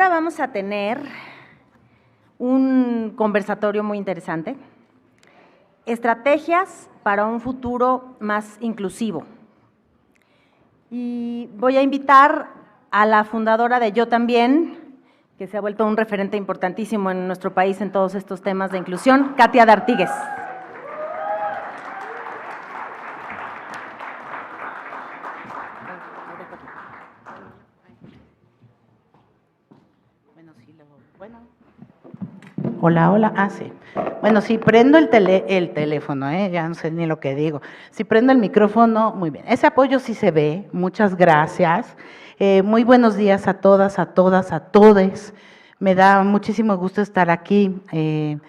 Ahora vamos a tener un conversatorio muy interesante, estrategias para un futuro más inclusivo. Y voy a invitar a la fundadora de Yo También, que se ha vuelto un referente importantísimo en nuestro país en todos estos temas de inclusión, Katia D'Artigues. Hola, hola, sí. Bueno, si prendo el teléfono, ya no sé ni lo que digo. Si prendo el micrófono, muy bien. Ese apoyo sí se ve, muchas gracias. Muy buenos días a todas, a todes. Me da muchísimo gusto estar aquí en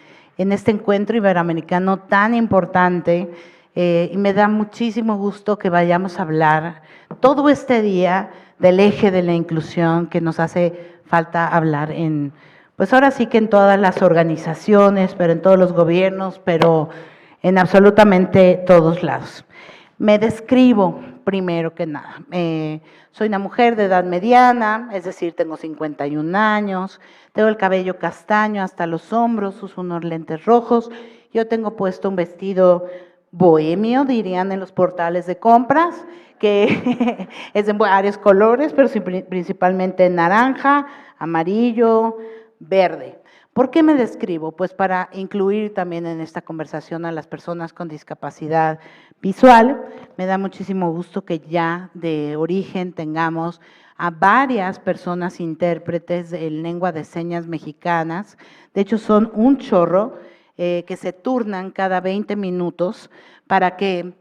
este encuentro iberoamericano tan importante y me da muchísimo gusto que vayamos a hablar todo este día del eje de la inclusión que nos hace falta hablar pues ahora sí que en todas las organizaciones, pero en todos los gobiernos, pero en absolutamente todos lados. Me describo primero que nada. Soy una mujer de edad mediana, es decir, tengo 51 años, tengo el cabello castaño hasta los hombros, uso unos lentes rojos, yo tengo puesto un vestido bohemio, dirían en los portales de compras, que es de varios colores, pero principalmente naranja, amarillo, verde. ¿Por qué me describo? Pues para incluir también en esta conversación a las personas con discapacidad visual. Me da muchísimo gusto que ya de origen tengamos a varias personas intérpretes en lengua de señas mexicanas. De hecho, son un chorro que se turnan cada 20 minutos porque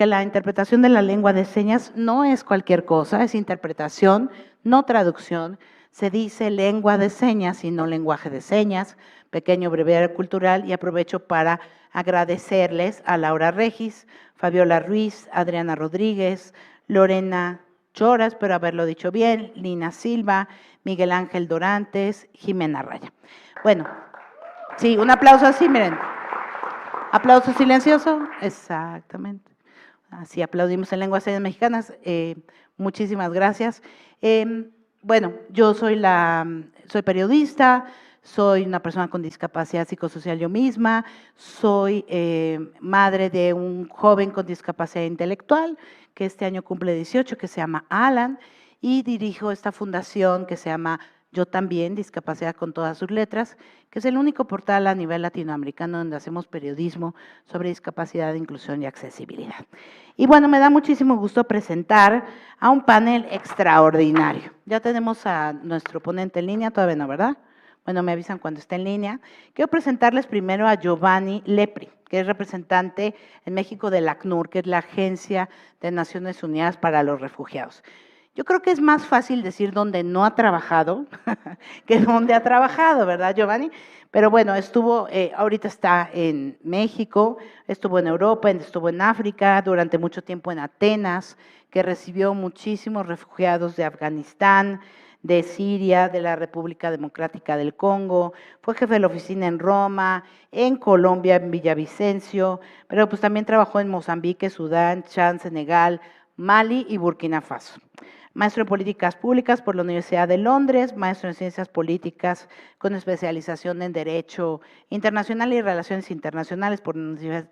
la interpretación de la lengua de señas no es cualquier cosa, es interpretación, no traducción. Se dice lengua de señas y no lenguaje de señas, pequeño breviario cultural, y aprovecho para agradecerles a Laura Regis, Fabiola Ruiz, Adriana Rodríguez, Lorena Choras, espero haberlo dicho bien, Lina Silva, Miguel Ángel Dorantes, Jimena Raya. Bueno, sí, un aplauso así, miren. Aplauso silencioso, exactamente. Así aplaudimos en lenguas señas mexicanas. Muchísimas gracias. Bueno, yo soy periodista, soy una persona con discapacidad psicosocial yo misma, soy madre de un joven con discapacidad intelectual que este año cumple 18, que se llama Alan, y dirijo esta fundación que se llama Yo También, Discapacidad con todas sus letras, que es el único portal a nivel latinoamericano donde hacemos periodismo sobre discapacidad, inclusión y accesibilidad. Y bueno, me da muchísimo gusto presentar a un panel extraordinario. Ya tenemos a nuestro ponente en línea, todavía no, ¿verdad? Bueno, me avisan cuando esté en línea. Quiero presentarles primero a Giovanni Lepri, que es representante en México del ACNUR, que es la Agencia de Naciones Unidas para los Refugiados. Yo creo que es más fácil decir dónde no ha trabajado que dónde ha trabajado, ¿verdad, Giovanni? Pero bueno, ahorita está en México, estuvo en Europa, estuvo en África, durante mucho tiempo en Atenas, que recibió muchísimos refugiados de Afganistán, de Siria, de la República Democrática del Congo, fue jefe de la oficina en Roma, en Colombia, en Villavicencio, pero pues también trabajó en Mozambique, Sudán, Chad, Senegal, Mali y Burkina Faso. Maestro en Políticas Públicas por la Universidad de Londres, maestro en Ciencias Políticas con especialización en Derecho Internacional y Relaciones Internacionales por la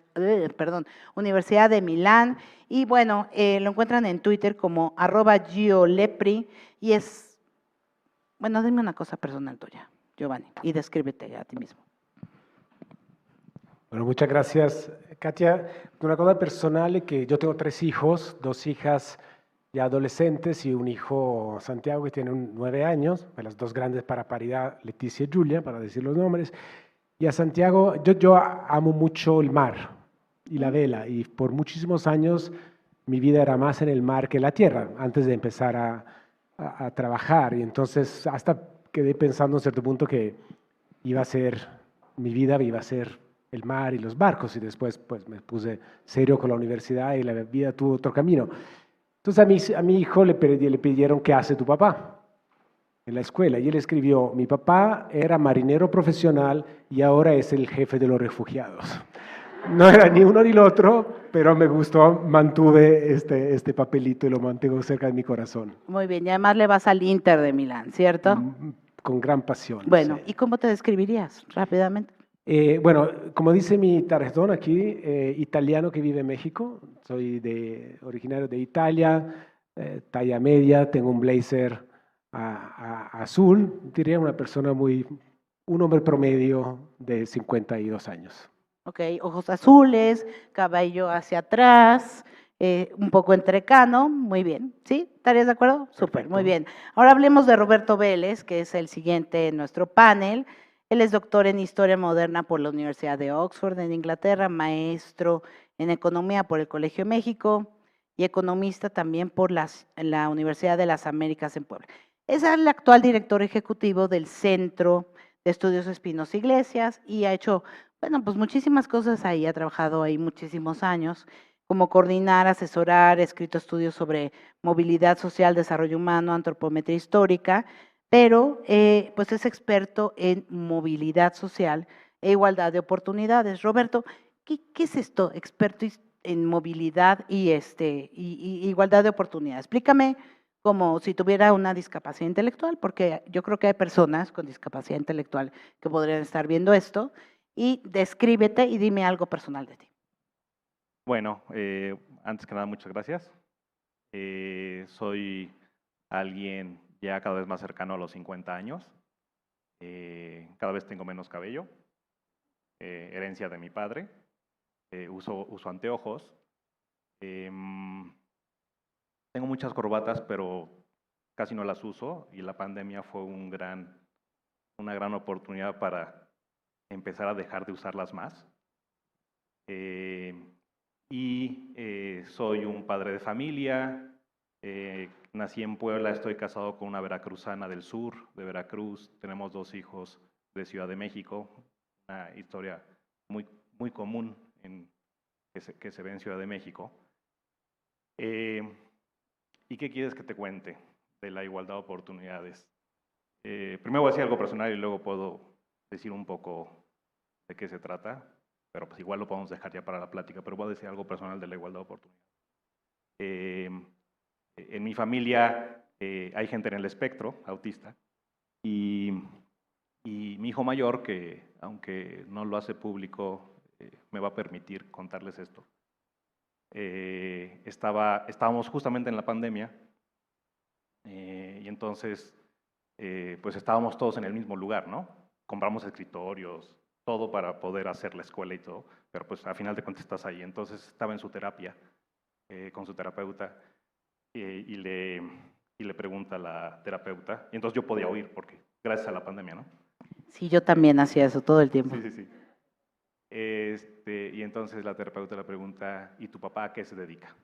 Universidad de Milán. Y bueno, lo encuentran en Twitter como @GioLepri y bueno, dime una cosa personal tuya, Giovanni, y descríbete a ti mismo. Bueno, muchas gracias, Katia. Una cosa personal es que yo tengo 3 hijos, 2 hijas ya adolescentes y un hijo, Santiago, que tiene 9 años, las 2 grandes para paridad, Leticia y Julia, para decir los nombres. Y a Santiago, yo amo mucho el mar y la vela, y por muchísimos años mi vida era más en el mar que en la tierra, antes de empezar a trabajar. Y entonces hasta quedé pensando en cierto punto que mi vida iba a ser el mar y los barcos, y después pues me puse serio con la universidad y la vida tuvo otro camino. Entonces a mi hijo le pidieron ¿qué hace tu papá? En la escuela, y él escribió: mi papá era marinero profesional y ahora es el jefe de los refugiados. No era ni uno ni lo otro, pero me gustó, mantuve este papelito y lo mantengo cerca de mi corazón. Muy bien, y además le vas al Inter de Milán, ¿cierto? con gran pasión. Bueno, sí. ¿y cómo te describirías rápidamente? Bueno, como dice mi tarjetón aquí, italiano que vive en México, soy originario de Italia, talla media, tengo un blazer azul, diría un hombre promedio de 52 años. Ok, ojos azules, cabello hacia atrás, un poco entrecano, muy bien, ¿sí? ¿Estarías de acuerdo? Súper, muy Perfecto. bien. Ahora hablemos de Roberto Vélez, que es el siguiente en nuestro panel. Él es doctor en Historia Moderna por la Universidad de Oxford en Inglaterra, maestro en Economía por el Colegio de México y economista también por la Universidad de las Américas en Puebla. Es el actual director ejecutivo del Centro de Estudios Espinosa Iglesias y ha hecho, bueno, pues muchísimas cosas ahí, ha trabajado ahí muchísimos años, como coordinar, asesorar, escrito estudios sobre movilidad social, desarrollo humano, antropometría histórica, pero pues es experto en movilidad social e igualdad de oportunidades. Roberto, ¿qué es esto, experto en movilidad y igualdad de oportunidades? Explícame como si tuviera una discapacidad intelectual, porque yo creo que hay personas con discapacidad intelectual que podrían estar viendo esto, y descríbete y dime algo personal de ti. Bueno, antes que nada, muchas gracias. Soy alguien ya cada vez más cercano a los 50 años. Cada vez tengo menos cabello, herencia de mi padre. Uso anteojos. Tengo muchas corbatas, pero casi no las uso, y la pandemia fue una gran oportunidad para empezar a dejar de usarlas más. Soy un padre de familia. Nací en Puebla, estoy casado con una veracruzana del sur, de Veracruz. Tenemos 2 hijos de Ciudad de México, una historia muy común que se ve en Ciudad de México. ¿Y qué quieres que te cuente de la igualdad de oportunidades? Primero voy a decir algo personal y luego puedo decir un poco de qué se trata, pero pues igual lo podemos dejar ya para la plática, pero voy a decir algo personal de la igualdad de oportunidades. En mi familia hay gente en el espectro autista, y mi hijo mayor, que aunque no lo hace público, me va a permitir contarles esto. Estábamos justamente en la pandemia, y entonces pues estábamos todos en el mismo lugar, ¿no? Compramos escritorios, todo para poder hacer la escuela y todo, pero pues a final de cuentas estás ahí. Entonces estaba en su terapia con su terapeuta, y le pregunta a la terapeuta, y entonces yo podía oír, porque gracias a la pandemia, ¿no? Sí, yo también hacía eso todo el tiempo. Sí. Y entonces la terapeuta le pregunta, ¿y tu papá a qué se dedica?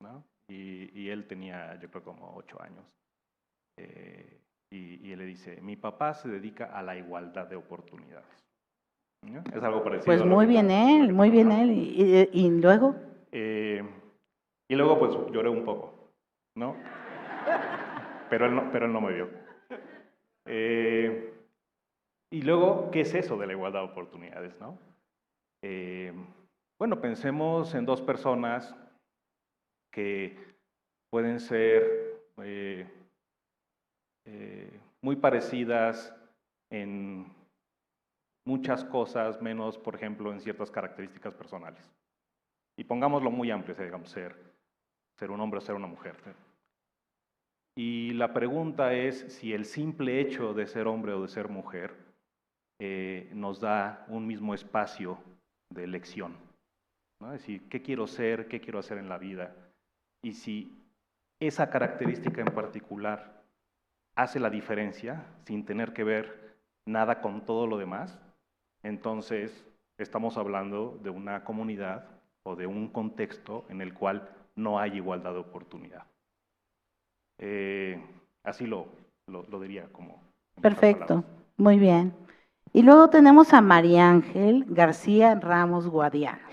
¿No? Y él tenía, yo creo, como 8 años. Y él le dice, mi papá se dedica a la igualdad de oportunidades. ¿No? Es algo parecido. Pues a lo muy que bien tú- él, muy bien él. ¿Y luego? Y luego pues lloré un poco, ¿no? Pero él no me vio. Y luego, ¿qué es eso de la igualdad de oportunidades, no? Bueno, pensemos en 2 personas que pueden ser muy parecidas en muchas cosas, menos, por ejemplo, en ciertas características personales. Y pongámoslo muy amplio, digamos, ser un hombre o ser una mujer. Y la pregunta es si el simple hecho de ser hombre o de ser mujer nos da un mismo espacio de elección, ¿no? Es decir, ¿qué quiero ser? ¿Qué quiero hacer en la vida? Y si esa característica en particular hace la diferencia sin tener que ver nada con todo lo demás, entonces estamos hablando de una comunidad o de un contexto en el cual no hay igualdad de oportunidad. Así lo diría como... Perfecto, muy bien. Y luego tenemos a María Ángel García Ramos Guadiana,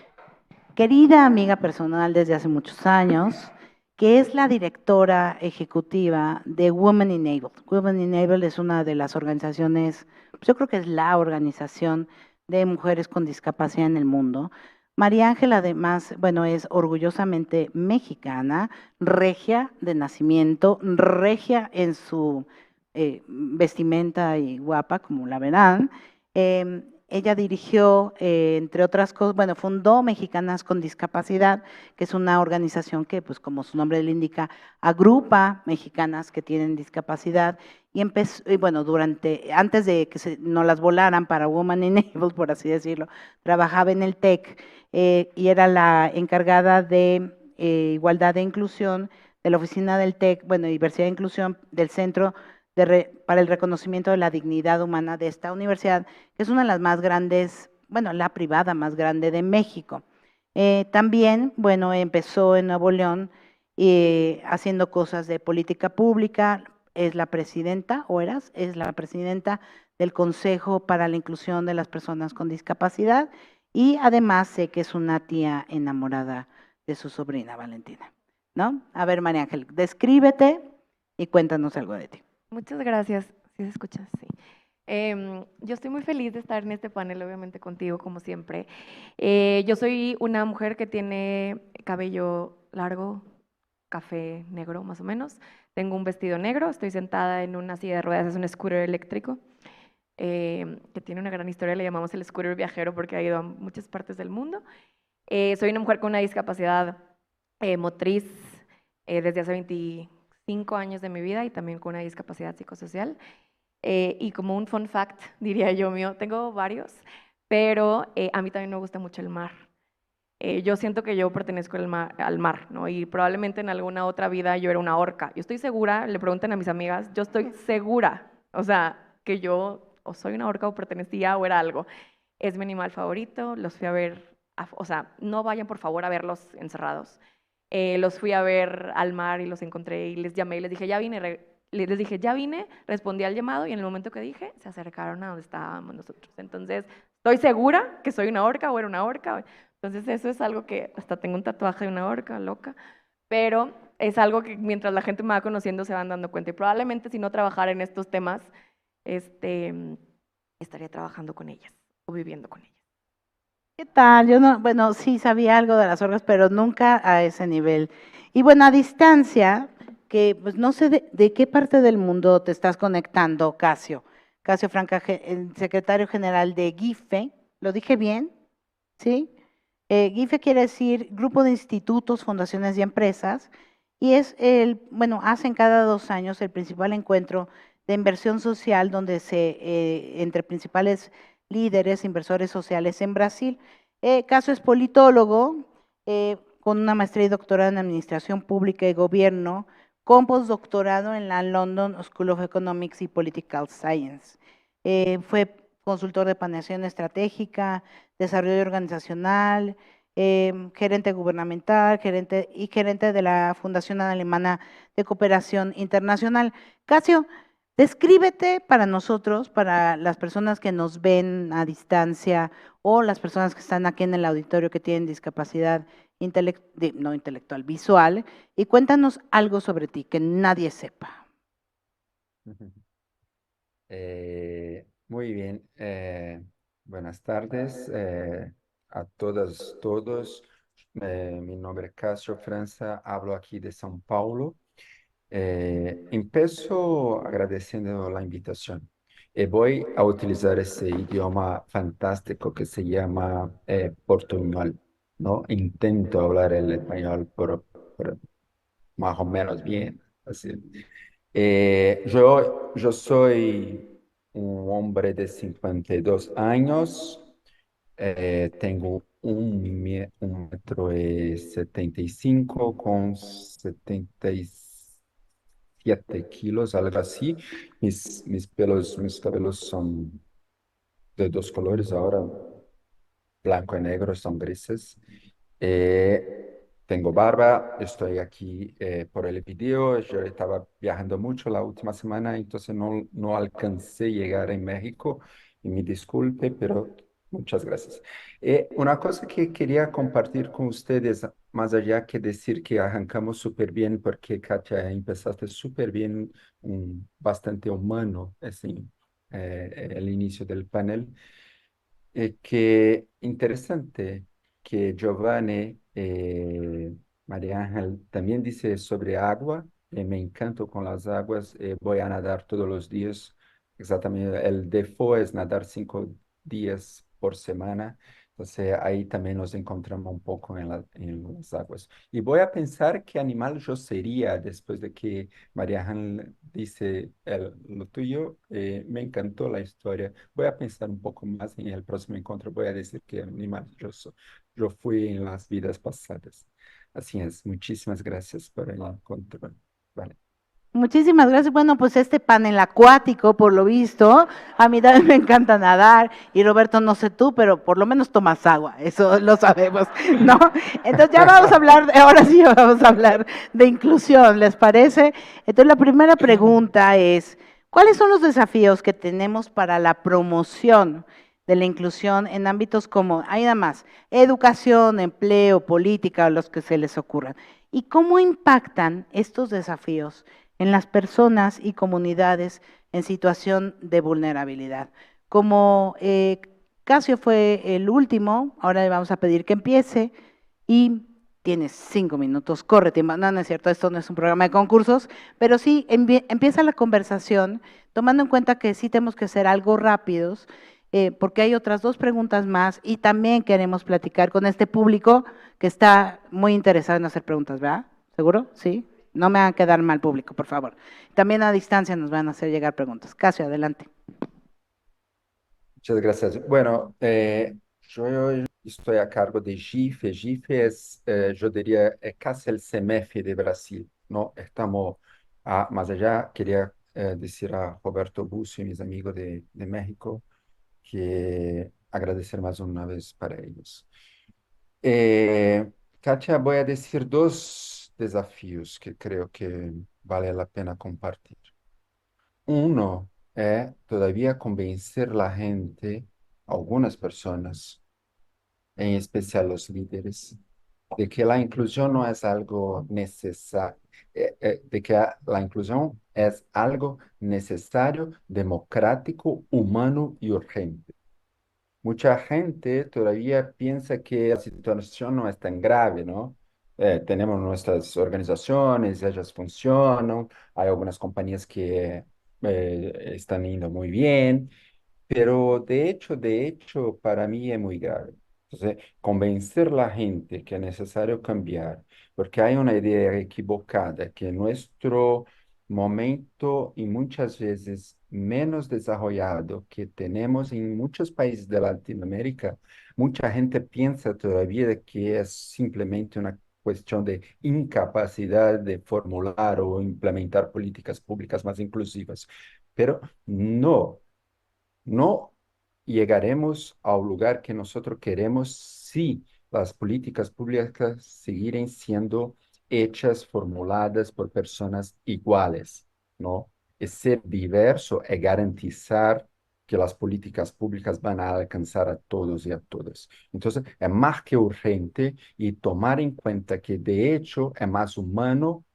querida amiga personal desde hace muchos años, que es la directora ejecutiva de Women Enabled. Women Enabled es una de las organizaciones, pues yo creo que es la organización de mujeres con discapacidad en el mundo. María Ángel, además, bueno, es orgullosamente mexicana, regia de nacimiento, regia en su vestimenta y guapa, como la verán. Ella dirigió, entre otras cosas, bueno, fundó Mexicanas con Discapacidad, que es una organización que, pues como su nombre le indica, agrupa mexicanas que tienen discapacidad y empezó, y bueno, antes de que no las volaran para Woman Enabled, por así decirlo, trabajaba en el TEC y era la encargada de igualdad e inclusión de la oficina del TEC, bueno, diversidad e inclusión del Centro para el reconocimiento de la dignidad humana de esta universidad, que es una de las más grandes, bueno, la privada más grande de México. También, bueno, empezó en Nuevo León haciendo cosas de política pública, es la presidenta, es la presidenta del Consejo para la Inclusión de las Personas con Discapacidad y además sé que es una tía enamorada de su sobrina Valentina, ¿no? A ver, María Ángel, descríbete y cuéntanos algo de ti. Muchas gracias. ¿Sí se escucha? Sí. Yo estoy muy feliz de estar en este panel, obviamente contigo, como siempre. Yo soy una mujer que tiene cabello largo, café negro, más o menos. Tengo un vestido negro, estoy sentada en una silla de ruedas, es un scooter eléctrico, que tiene una gran historia, le llamamos el scooter viajero porque ha ido a muchas partes del mundo. Soy una mujer con una discapacidad motriz desde hace 25 años de mi vida y también con una discapacidad psicosocial. Y como un fun fact, diría yo mío, tengo varios, pero a mí también me gusta mucho el mar. Yo siento que yo pertenezco al mar, ¿no? Y probablemente en alguna otra vida yo era una orca. Yo estoy segura, le preguntan a mis amigas, yo estoy segura, o sea, que yo o soy una orca o pertenecía o era algo. Es mi animal favorito, los fui a ver, o sea, no vayan por favor a verlos encerrados. Los fui a ver al mar y los encontré y les llamé y les dije, ya vine, les dije, ya vine, respondí al llamado y en el momento que dije, se acercaron a donde estábamos nosotros. Entonces, estoy segura que soy una orca o era una orca. Entonces, eso es algo que hasta tengo un tatuaje de una orca loca, pero es algo que mientras la gente me va conociendo se van dando cuenta. Y probablemente si no trabajara en estos temas, estaría trabajando con ellas o viviendo con ellas. ¿Qué tal? Yo no, bueno, sí sabía algo de las orgas, pero nunca a ese nivel. Y bueno, a distancia, que pues no sé de qué parte del mundo te estás conectando, Casio. Casio Franca, el secretario general de GIFE, ¿lo dije bien? ¿Sí? GIFE quiere decir Grupo de Institutos, Fundaciones y Empresas, y es bueno, hacen cada 2 años el principal encuentro de inversión social donde entre principales líderes, inversores sociales en Brasil. Caso es politólogo, con una maestría y doctorado en Administración Pública y Gobierno, con postdoctorado en la London School of Economics y Political Science. Fue consultor de planeación estratégica, desarrollo organizacional, gerente gubernamental, gerente de la Fundación Alemana de Cooperación Internacional. Casio, descríbete para nosotros, para las personas que nos ven a distancia o las personas que están aquí en el auditorio que tienen discapacidad no intelectual, visual, y cuéntanos algo sobre ti que nadie sepa. Muy bien. Buenas tardes a todas, todos. Mi nombre es Casio França, hablo aquí de São Paulo. Empiezo agradeciendo la invitación y voy a utilizar ese idioma fantástico que se llama portuñol, ¿no? Intento hablar el español por más o menos bien. Así. Yo soy un hombre de 52 años, tengo 1,75 m con 77 kilos, algo así. Mis cabellos son de dos colores ahora, blanco y negro, son grises. Tengo barba, estoy aquí por el video. Yo estaba viajando mucho la última semana, entonces no alcancé a llegar en México y me disculpe, pero muchas gracias. Una cosa que quería compartir con ustedes, más allá que decir que arrancamos súper bien, porque Katia, empezaste súper bien, bastante humano, así, el inicio del panel. Que interesante que Giovanni, María Ángel también dice sobre agua. me encanto con las aguas, voy a nadar todos los días. Exactamente, el default es nadar 5 días por semana. Entonces ahí también nos encontramos un poco en las aguas. Y voy a pensar qué animal yo sería después de que María Han dice lo tuyo. Me encantó la historia. Voy a pensar un poco más en el próximo encuentro. Voy a decir qué animal yo fui en las vidas pasadas. Así es. Muchísimas gracias por el encuentro. Vale. Muchísimas gracias. Bueno, pues este panel acuático, por lo visto, a mí también me encanta nadar y Roberto, no sé tú, pero por lo menos tomas agua, eso lo sabemos, ¿no? Entonces ya vamos a hablar, ahora sí vamos a hablar de inclusión, ¿les parece? Entonces la primera pregunta es, ¿cuáles son los desafíos que tenemos para la promoción de la inclusión en ámbitos como, ahí nada más, educación, empleo, política, o los que se les ocurran? ¿Y cómo impactan estos desafíos en las personas y comunidades en situación de vulnerabilidad? Como Casio fue el último, ahora le vamos a pedir que empiece y tienes 5 minutos, corre tiempo. No, no es cierto, esto no es un programa de concursos, pero sí empieza la conversación tomando en cuenta que sí tenemos que ser algo rápidos, porque hay otras 2 preguntas más y también queremos platicar con este público que está muy interesado en hacer preguntas, ¿verdad? ¿Seguro? ¿Sí? No me hagan quedar mal público, por favor. También a distancia nos van a hacer llegar preguntas. Casio, adelante. Muchas gracias. Bueno, yo estoy a cargo de GIFE. GIFE es, yo diría, es casi el CEMEFI de Brasil, ¿no? Estamos más allá. Quería decir a Roberto Bucio y mis amigos de México que agradecer más una vez para ellos. Katia, voy a decir 2 desafíos que creo que vale la pena compartir. Uno es todavía convencer a la gente, algunas personas, en especial los líderes, de que la inclusión no es algo necesario, de que la inclusión es algo necesario, democrático, humano y urgente. Mucha gente todavía piensa que la situación no es tan grave, ¿no? Tenemos nuestras organizaciones, ellas funcionan, hay algunas compañías que están yendo muy bien, pero de hecho, para mí es muy grave. Entonces, convencer a la gente que es necesario cambiar, porque hay una idea equivocada que nuestro momento y muchas veces menos desarrollado que tenemos en muchos países de Latinoamérica, mucha gente piensa todavía de que es simplemente una cuestión de incapacidad de formular o implementar políticas públicas más inclusivas. Pero no. No llegaremos al lugar que nosotros queremos si las políticas públicas seguirem siendo hechas, formuladas por personas iguales, ¿no? Y ser diverso es garantizar que las políticas públicas van a alcanzar a todos y a todas. Entonces, es más que urgente y tomar en cuenta que de hecho es más humano,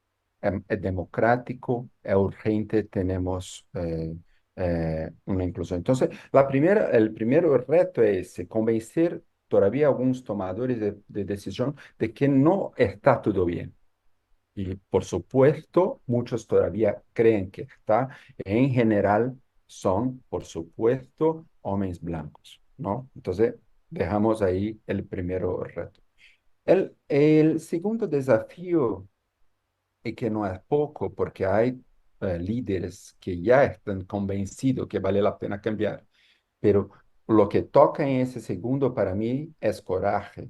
es democrático, es urgente, tenemos una inclusión. Entonces, el primer reto es convencer todavía algunos tomadores de decisión de que no está todo bien. Y por supuesto, muchos todavía creen que está. En general, son, por supuesto, hombres blancos, ¿no? Entonces, dejamos ahí el primer reto. El segundo desafío y que no es poco, porque hay líderes que ya están convencidos que vale la pena cambiar. Pero lo que toca en ese segundo para mí es coraje,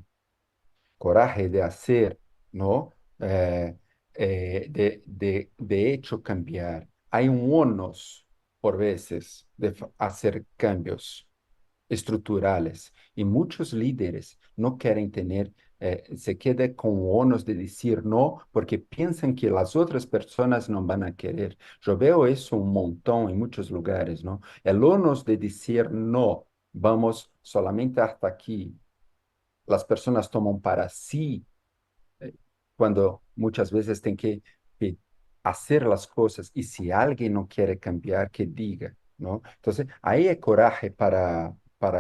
coraje de hacer, ¿no? De hecho cambiar. Hay un onos por veces de hacer cambios estruturales y muchos líderes no quieren tener, se queda con onos de decir no porque piensan que las otras personas no van a querer. Yo veo eso un montón en muchos lugares, ¿no? El onos de decir no, vamos solamente hasta aquí. Las personas toman para sí eh, cuando muchas veces tienen que hacer las cosas y si alguien no quiere cambiar, que diga, ¿no? Entonces, ahí hay coraje para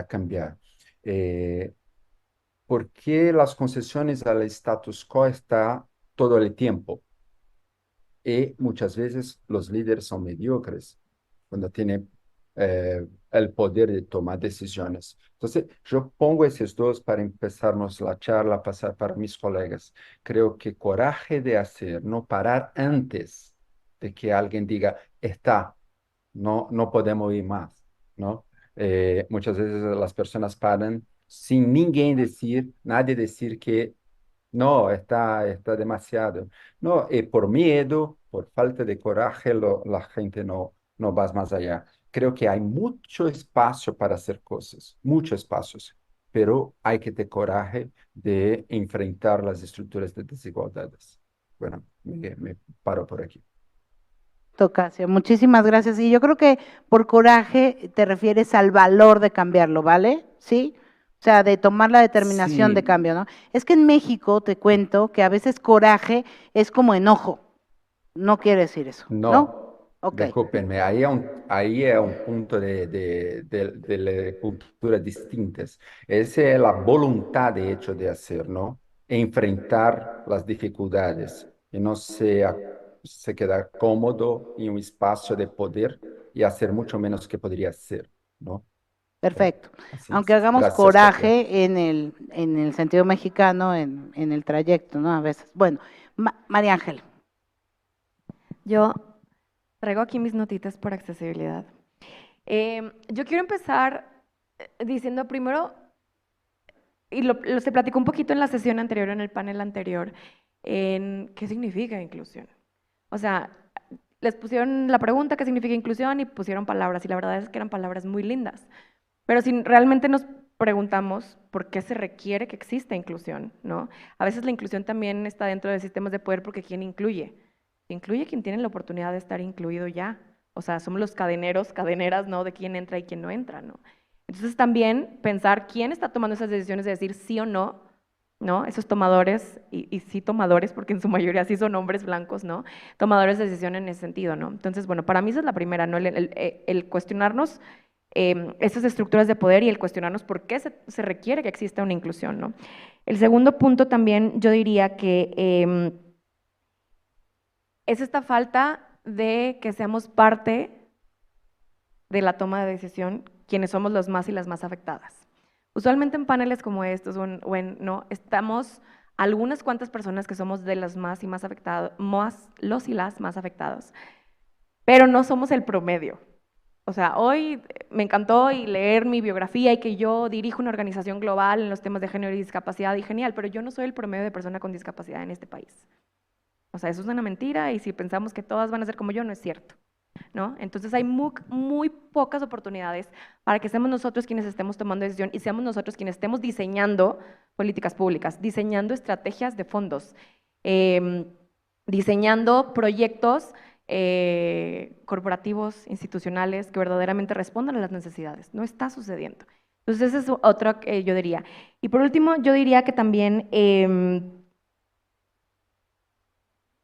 cambiar. Eh, ¿Por qué las concesiones al status quo está todo el tiempo? Y muchas veces los líderes son mediocres cuando tienen el poder de tomar decisiones. Entonces, yo pongo esos dos para empezarnos la charla, pasar para mis colegas. Creo que coraje de hacer, no parar antes de que alguien diga, está, no podemos ir más, ¿no? Muchas veces las personas paran sin nadie decir que no, está demasiado. No, por miedo, por falta de coraje, la gente no va más allá. Creo que hay mucho espacio para hacer cosas, muchos espacios, pero hay que tener coraje de enfrentar las estructuras de desigualdades. Bueno, me paro por aquí. Tocasia, muchísimas gracias. Y yo creo que por coraje te refieres al valor de cambiarlo, ¿vale? ¿Sí? O sea, de tomar la determinación de Sí, cambio, ¿no? Es que en México te cuento que a veces coraje es como enojo. No quiere decir eso, ¿no? no, Ok, discúlpenme, ahí es un punto de culturas distintas. Esa es la voluntad, de hecho, de hacer, ¿no? Enfrentar las dificultades y no se quedar cómodo en un espacio de poder y hacer mucho menos que podría hacer, ¿no? Eh, perfecto. Así Aunque es. hagamos Gracias, Katia. coraje en el sentido mexicano, en el trayecto, ¿no? A veces. Bueno, María Ángel. Yo traigo aquí mis notitas por accesibilidad. Yo quiero empezar diciendo primero, y se platicó un poquito en la sesión anterior, en el panel anterior, en qué significa inclusión. O sea, les pusieron la pregunta qué significa inclusión y pusieron palabras, y la verdad es que eran palabras muy lindas. Pero si realmente nos preguntamos por qué se requiere que exista inclusión, ¿no? A veces la inclusión también está dentro de sistemas de poder porque ¿quién incluye? Incluye quien tiene la oportunidad de estar incluido ya. O sea, somos los cadeneros, cadeneras, ¿no? De quién entra y quién no entra, ¿no? Entonces también pensar quién está tomando esas decisiones de decir sí o no, ¿no? Esos tomadores, y sí tomadores, porque en su mayoría sí son hombres blancos, ¿no? Tomadores de decisión en ese sentido, ¿no? Entonces, bueno, para mí esa es la primera, ¿no? El cuestionarnos esas estructuras de poder y el cuestionarnos por qué se requiere que exista una inclusión, ¿no? El segundo punto también yo diría que es esta falta de que seamos parte de la toma de decisión quienes somos los más y las más afectadas. Usualmente en paneles como estos no, estamos algunas cuantas personas que somos de las más y más afectados, los y las más afectados, pero no somos el promedio. O sea, hoy me encantó leer mi biografía y que yo dirijo una organización global en los temas de género y discapacidad y genial, pero yo no soy el promedio de persona con discapacidad en este país. O sea, eso es una mentira y si pensamos que todas van a ser como yo, no es cierto, ¿no? Entonces hay muy pocas oportunidades para que seamos nosotros quienes estemos tomando decisión y seamos nosotros quienes estemos diseñando políticas públicas, diseñando estrategias de fondos, diseñando proyectos corporativos, institucionales, que verdaderamente respondan a las necesidades. No está sucediendo. Entonces, ese es otro que yo diría. Y por último, yo diría que también,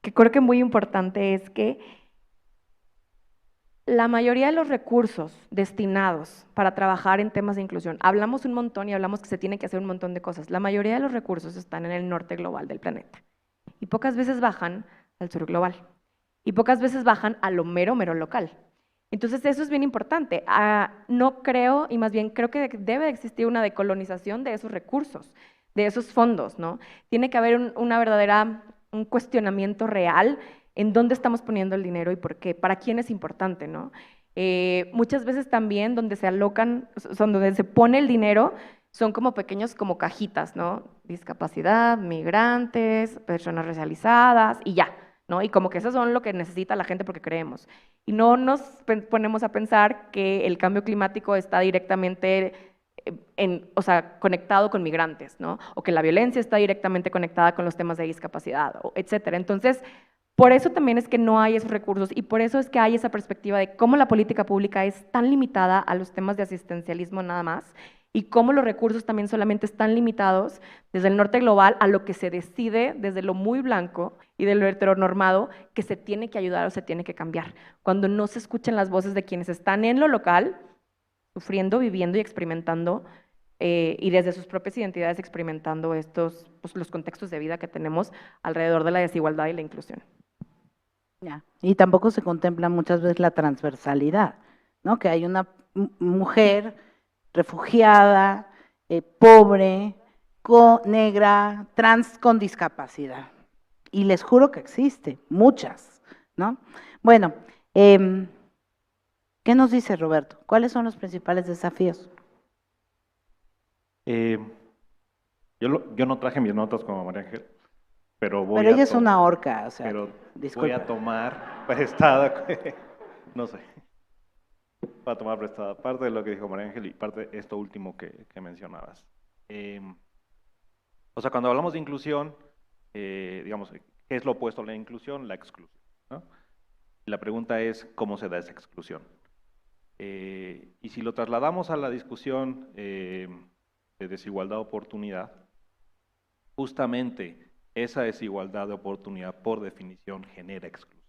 que creo que muy importante es que la mayoría de los recursos destinados para trabajar en temas de inclusión, hablamos un montón y hablamos que se tiene que hacer un montón de cosas, la mayoría de los recursos están en el norte global del planeta y pocas veces bajan al sur global y pocas veces bajan a lo mero local. Entonces eso es bien importante. No creo, y más bien creo que debe existir una decolonización de esos recursos, de esos fondos, ¿no? Tiene que haber un cuestionamiento real en dónde estamos poniendo el dinero y por qué, para quién es importante, ¿no? Muchas veces también donde se alocan, donde se pone el dinero, son como pequeños como cajitas, ¿no? Discapacidad, migrantes, personas racializadas y ya, ¿no? Y como que eso son lo que necesita la gente porque creemos. Y no nos ponemos a pensar que el cambio climático está directamente o sea, conectado con migrantes, ¿no? O que la violencia está directamente conectada con los temas de discapacidad, etcétera. Entonces, por eso también es que no hay esos recursos y por eso es que hay esa perspectiva de cómo la política pública es tan limitada a los temas de asistencialismo nada más y cómo los recursos también solamente están limitados desde el norte global a lo que se decide desde lo muy blanco y de lo heteronormado que se tiene que ayudar o se tiene que cambiar. Cuando no se escuchan las voces de quienes están en lo local, sufriendo, viviendo y experimentando y desde sus propias identidades experimentando estos, pues, los contextos de vida que tenemos alrededor de la desigualdad y la inclusión. Ya. Y tampoco se contempla muchas veces la transversalidad, ¿no? Que hay una mujer refugiada, pobre, negra, trans con discapacidad. Y les juro que existe, muchas, ¿no? Bueno, ¿qué nos dice Roberto? ¿Cuáles son los principales desafíos? Yo no traje mis notas como María Ángel, pero Pero ella es una orca, o sea, pero voy disculpa. a tomar prestada, no sé, voy a tomar prestada parte de lo que dijo María Ángel y parte de esto último que mencionabas. O sea, cuando hablamos de inclusión, digamos, ¿qué es lo opuesto a la inclusión? La exclusión, ¿no? La pregunta es, ¿cómo se da esa exclusión? Y si lo trasladamos a la discusión de desigualdad de oportunidad, justamente esa desigualdad de oportunidad por definición genera exclusión.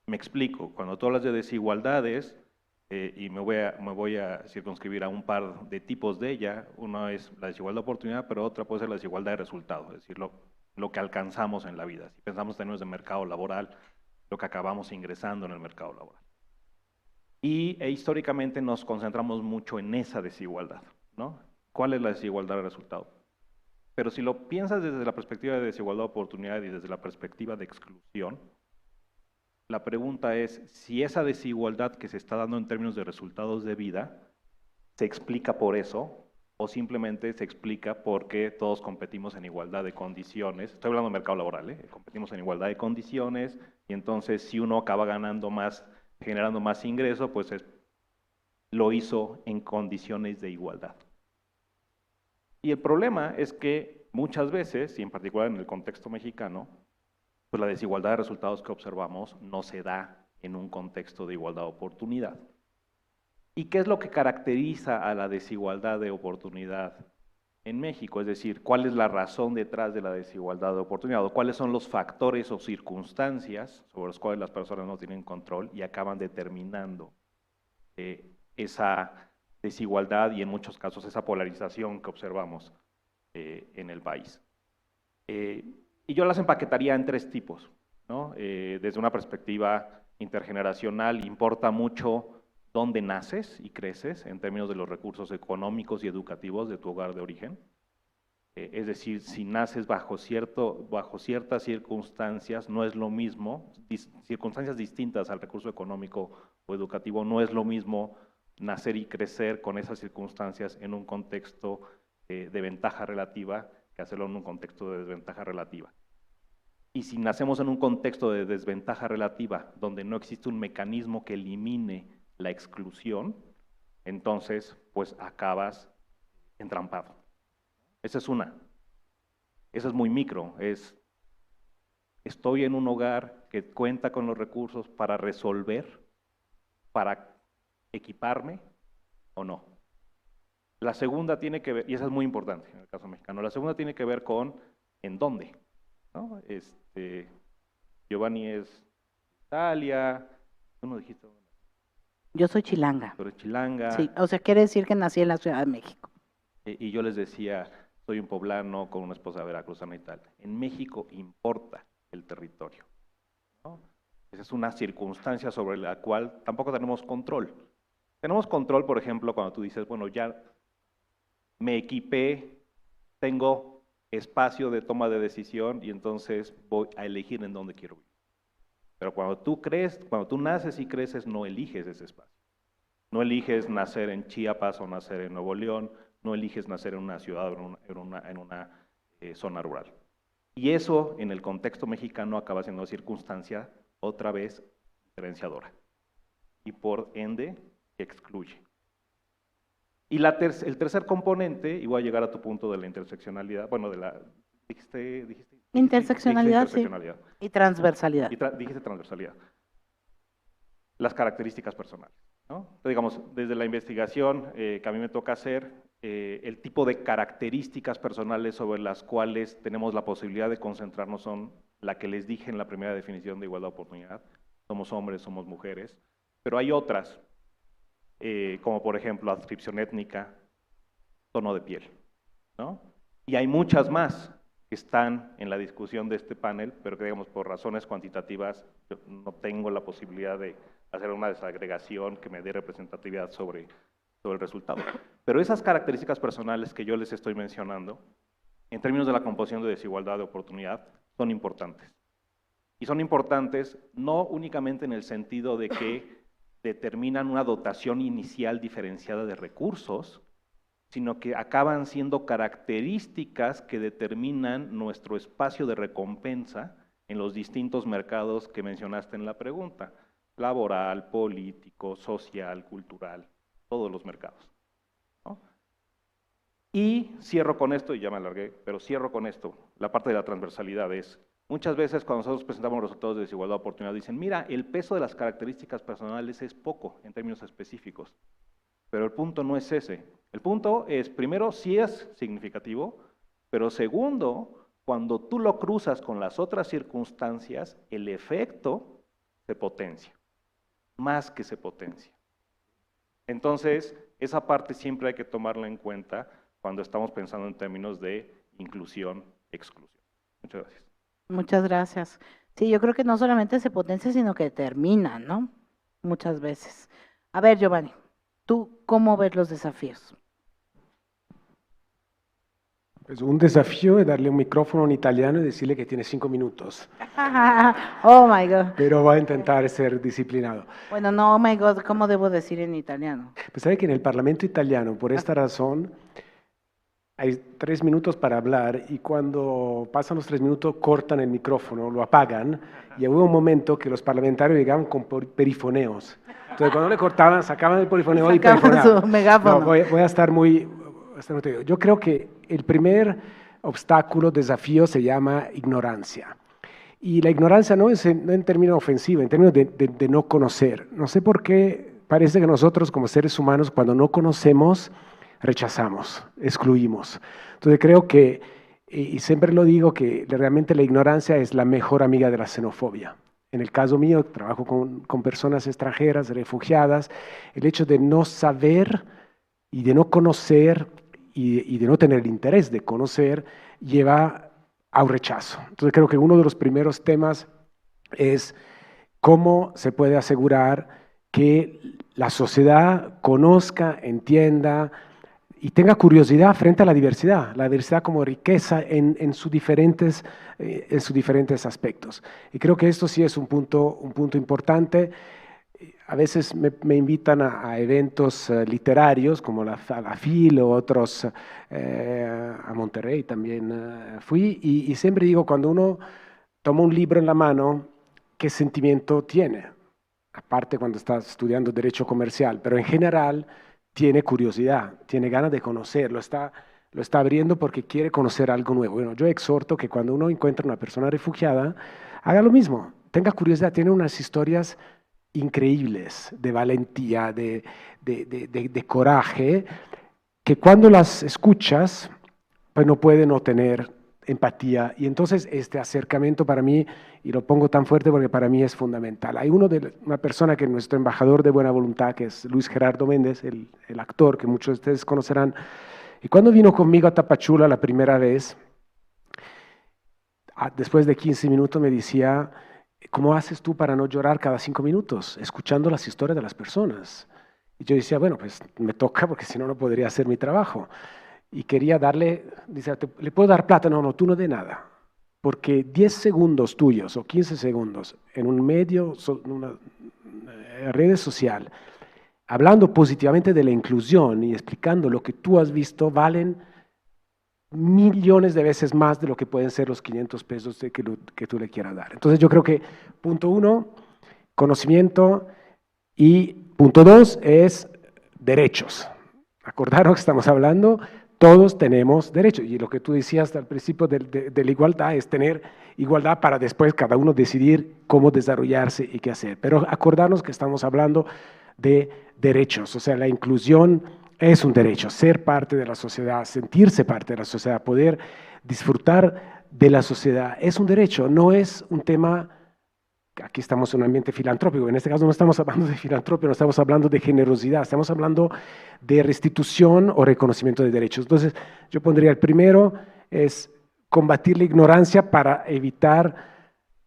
Me explico, cuando tú hablas de desigualdades, y me voy a circunscribir a un par de tipos de ella, una es la desigualdad de oportunidad, pero otra puede ser la desigualdad de resultados, es decir, lo que alcanzamos en la vida. Si pensamos en términos de mercado laboral, lo que acabamos ingresando en el mercado laboral. Históricamente nos concentramos mucho en esa desigualdad, ¿no? ¿Cuál es la desigualdad de resultado? Pero si lo piensas desde la perspectiva de desigualdad de oportunidad y desde la perspectiva de exclusión, la pregunta es si esa desigualdad que se está dando en términos de resultados de vida se explica por eso o simplemente se explica porque todos competimos en igualdad de condiciones. Estoy hablando de mercado laboral, competimos en igualdad de condiciones y entonces si uno acaba ganando más, generando más ingreso, pues lo hizo en condiciones de igualdad. Y el problema es que muchas veces, y en particular en el contexto mexicano, pues la desigualdad de resultados que observamos no se da en un contexto de igualdad de oportunidad. ¿Y qué es lo que caracteriza a la desigualdad de oportunidad en México? Es decir, ¿cuál es la razón detrás de la desigualdad de oportunidad? ¿O cuáles son los factores o circunstancias sobre los cuales las personas no tienen control y acaban determinando esa desigualdad y en muchos casos esa polarización que observamos en el país? Y yo las empaquetaría en tres tipos, ¿no? Desde una perspectiva intergeneracional, importa mucho dónde naces y creces en términos de los recursos económicos y educativos de tu hogar de origen. Es decir, si naces bajo ciertas circunstancias, no es lo mismo, circunstancias distintas al recurso económico o educativo, no es lo mismo nacer y crecer con esas circunstancias en un contexto de ventaja relativa que hacerlo en un contexto de desventaja relativa. Y si nacemos en un contexto de desventaja relativa, donde no existe un mecanismo que elimine la exclusión, entonces pues acabas entrampado. Esa es una. Esa es muy micro, estoy en un hogar que cuenta con los recursos para resolver, para equiparme o no. La segunda tiene que ver, y esa es muy importante en el caso mexicano, la segunda tiene que ver con en dónde, ¿no? Giovanni es Italia, tú no dijiste. Yo soy chilanga. Tú eres chilanga. Sí, o sea, quiere decir que nací en la Ciudad de México. Y yo les decía, soy un poblano con una esposa veracruzana y tal. En México importa el territorio, ¿no? Esa es una circunstancia sobre la cual tampoco tenemos control. Tenemos control, por ejemplo, cuando tú dices, bueno, ya me equipé, tengo espacio de toma de decisión y entonces voy a elegir en dónde quiero vivir. Pero cuando tú naces y creces, no eliges ese espacio. No eliges nacer en Chiapas o nacer en Nuevo León, no eliges nacer en una ciudad o en una zona rural. Y eso, en el contexto mexicano, acaba siendo una circunstancia, otra vez, diferenciadora. Y por ende, excluye. Y el tercer componente, y voy a llegar a tu punto de la interseccionalidad, bueno, de la, dijiste Interseccionalidad, interseccionalidad. Sí. Y transversalidad. Dijiste transversalidad. Las características personales, ¿no? Entonces, digamos, desde la investigación que a mí me toca hacer, el tipo de características personales sobre las cuales tenemos la posibilidad de concentrarnos son la que les dije en la primera definición de igualdad de oportunidad. Somos hombres, somos mujeres, pero hay otras, como por ejemplo adscripción étnica, tono de piel, ¿no? Y hay muchas más que están en la discusión de este panel, pero que, digamos, por razones cuantitativas, yo no tengo la posibilidad de hacer una desagregación que me dé representatividad sobre el resultado. Pero esas características personales que yo les estoy mencionando, en términos de la composición de desigualdad de oportunidad, son importantes. Y son importantes no únicamente en el sentido de que determinan una dotación inicial diferenciada de recursos, sino que acaban siendo características que determinan nuestro espacio de recompensa en los distintos mercados que mencionaste en la pregunta: laboral, político, social, cultural, todos los mercados, ¿no? Y cierro con esto, y ya me alargué, pero cierro con esto, la parte de la transversalidad es, muchas veces cuando nosotros presentamos resultados de desigualdad de oportunidad, dicen, mira, el peso de las características personales es poco en términos específicos, pero el punto no es ese. El punto es, primero, sí es significativo, pero segundo, cuando tú lo cruzas con las otras circunstancias, el efecto se potencia, más que se potencia. Entonces, esa parte siempre hay que tomarla en cuenta cuando estamos pensando en términos de inclusión, exclusión. Muchas gracias. Muchas gracias. Sí, yo creo que no solamente se potencia, sino que termina, ¿no? Muchas veces. A ver, Giovanni, ¿tú cómo ves los desafíos? Pues un desafío es darle un micrófono a un italiano y decirle que tiene 5 minutos, Oh my God. pero va a intentar ser disciplinado. Bueno, no, oh my God, ¿cómo debo decir en italiano? Pues sabe que en el Parlamento italiano, por esta razón, hay 3 minutos para hablar y cuando pasan los 3 minutos cortan el micrófono, lo apagan, y hubo un momento que los parlamentarios llegaban con perifoneos. Entonces cuando le cortaban, sacaban el perifoneo y Sacaban perifoneaban. su megáfono. No, voy a estar muy... Yo creo que el primer obstáculo, desafío, se llama ignorancia. Y la ignorancia no es en términos ofensivos, en términos de no conocer. No sé por qué parece que nosotros como seres humanos, cuando no conocemos, rechazamos, excluimos. Entonces creo que, y siempre lo digo, que realmente la ignorancia es la mejor amiga de la xenofobia. En el caso mío, trabajo con personas extranjeras, refugiadas, el hecho de no saber y de no conocer y de no tener el interés de conocer lleva a un rechazo. Entonces creo que uno de los primeros temas es cómo se puede asegurar que la sociedad conozca, entienda y tenga curiosidad frente a la diversidad como riqueza en sus diferentes aspectos. Y creo que esto sí es un punto importante. A veces me invitan a eventos literarios como la FIL o otros, a Monterrey también fui, y siempre digo, cuando uno toma un libro en la mano, ¿qué sentimiento tiene? Aparte cuando está estudiando Derecho Comercial, pero en general tiene curiosidad, tiene ganas de conocer, lo está abriendo porque quiere conocer algo nuevo. Bueno, yo exhorto que cuando uno encuentra una persona refugiada, haga lo mismo, tenga curiosidad, tiene unas historias increíbles de valentía, de coraje, que cuando las escuchas, pues no puede no tener empatía. Y entonces este acercamiento para mí, y lo pongo tan fuerte porque para mí es fundamental. Hay una persona que es nuestro embajador de buena voluntad, que es Luis Gerardo Méndez, el actor que muchos de ustedes conocerán, y cuando vino conmigo a Tapachula la primera vez, después de 15 minutos me decía, ¿cómo haces tú para no llorar cada 5 minutos, escuchando las historias de las personas? Y yo decía, bueno, pues me toca porque si no, no podría hacer mi trabajo. Y quería darle, dice, ¿le puedo dar plata? No, tú no de nada. Porque 10 segundos tuyos o 15 segundos en un medio, en una red social, hablando positivamente de la inclusión y explicando lo que tú has visto, valen millones de veces más de lo que pueden ser los 500 pesos que tú le quieras dar. Entonces yo creo que punto 1, conocimiento, y punto 2 es derechos. Acordaron que estamos hablando, todos tenemos derechos, y lo que tú decías al principio de la igualdad es tener igualdad para después cada uno decidir cómo desarrollarse y qué hacer. Pero acordarnos que estamos hablando de derechos, o sea, la inclusión es un derecho, ser parte de la sociedad, sentirse parte de la sociedad, poder disfrutar de la sociedad, es un derecho, no es un tema, aquí estamos en un ambiente filantrópico, en este caso no estamos hablando de filantropía, no estamos hablando de generosidad, estamos hablando de restitución o reconocimiento de derechos. Entonces, yo pondría el primero es combatir la ignorancia para evitar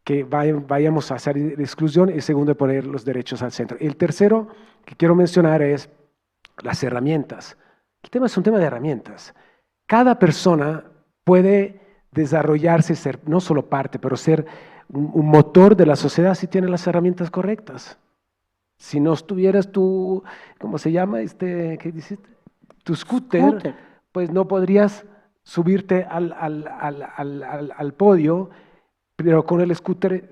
que vayamos a hacer exclusión. Y segundo, poner los derechos al centro. El tercero que quiero mencionar es las herramientas. El tema es un tema de herramientas. Cada persona puede desarrollarse, ser no solo parte, pero ser un motor de la sociedad si tiene las herramientas correctas. Si no estuvieras tú, ¿cómo se llama? ¿Qué dijiste? Tu scooter, pues no podrías subirte al podio, pero con el scooter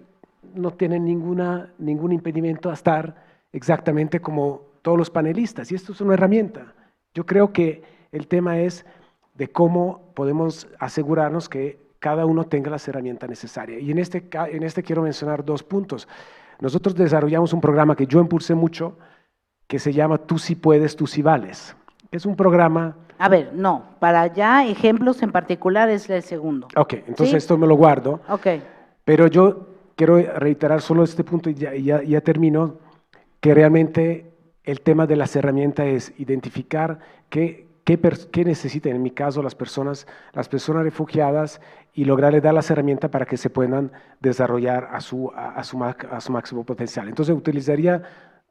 no tiene ningún impedimento a estar exactamente como todos los panelistas. Y esto es una herramienta. Yo creo que el tema es de cómo podemos asegurarnos que cada uno tenga las herramientas necesarias. Y en este quiero mencionar 2 puntos. Nosotros desarrollamos un programa que yo impulsé mucho, que se llama Tú sí puedes, tú sí vales. Es un programa... A ver, no, para allá ejemplos en particular es el segundo. Ok, entonces ¿Sí? esto me lo guardo. Ok. Pero yo quiero reiterar solo este punto y ya termino, que realmente el tema de las herramientas es identificar qué necesitan, en mi caso, las personas refugiadas y lograrles dar las herramientas para que se puedan desarrollar a su máximo potencial. Entonces utilizaría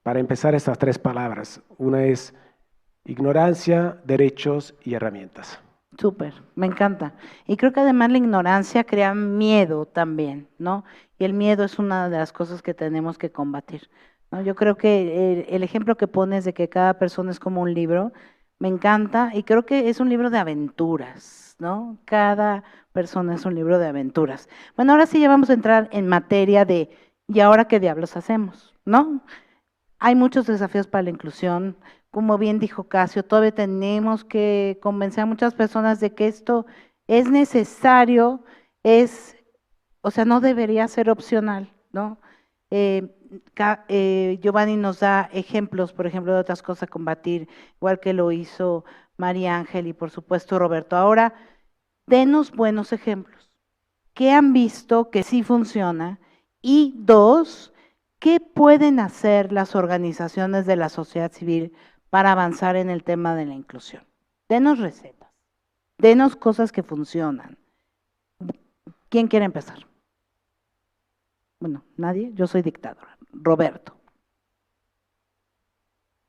para empezar estas 3 palabras. Una es ignorancia, derechos y herramientas. Súper, me encanta. Y creo que además la ignorancia crea miedo también, ¿no? Y el miedo es una de las cosas que tenemos que combatir, ¿no? Yo creo que el ejemplo que pones de que cada persona es como un libro, me encanta y creo que es un libro de aventuras, ¿no? Cada persona es un libro de aventuras. Bueno, ahora sí ya vamos a entrar en materia de, ¿y ahora qué diablos hacemos? ¿No? Hay muchos desafíos para la inclusión. Como bien dijo Casio, todavía tenemos que convencer a muchas personas de que esto es necesario, o sea, no debería ser opcional, ¿no? Giovanni nos da ejemplos, por ejemplo, de otras cosas a combatir, igual que lo hizo María Ángel y por supuesto Roberto. Ahora, denos buenos ejemplos. ¿Qué han visto que sí funciona? Y 2, ¿qué pueden hacer las organizaciones de la sociedad civil para avanzar en el tema de la inclusión? Denos recetas, denos cosas que funcionan. ¿Quién quiere empezar? Bueno, nadie, yo soy dictadora. Roberto.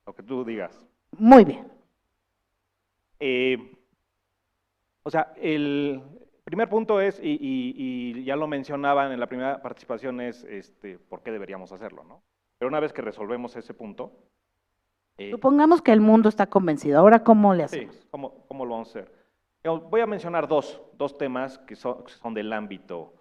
Lo que tú digas. Muy bien. O sea, el primer punto es, y ya lo mencionaban en la primera participación, es por qué deberíamos hacerlo, ¿no? Pero una vez que resolvemos ese punto... Supongamos que el mundo está convencido. Ahora, ¿cómo le hacemos? Sí, ¿cómo lo vamos a hacer? Voy a mencionar dos temas que son del ámbito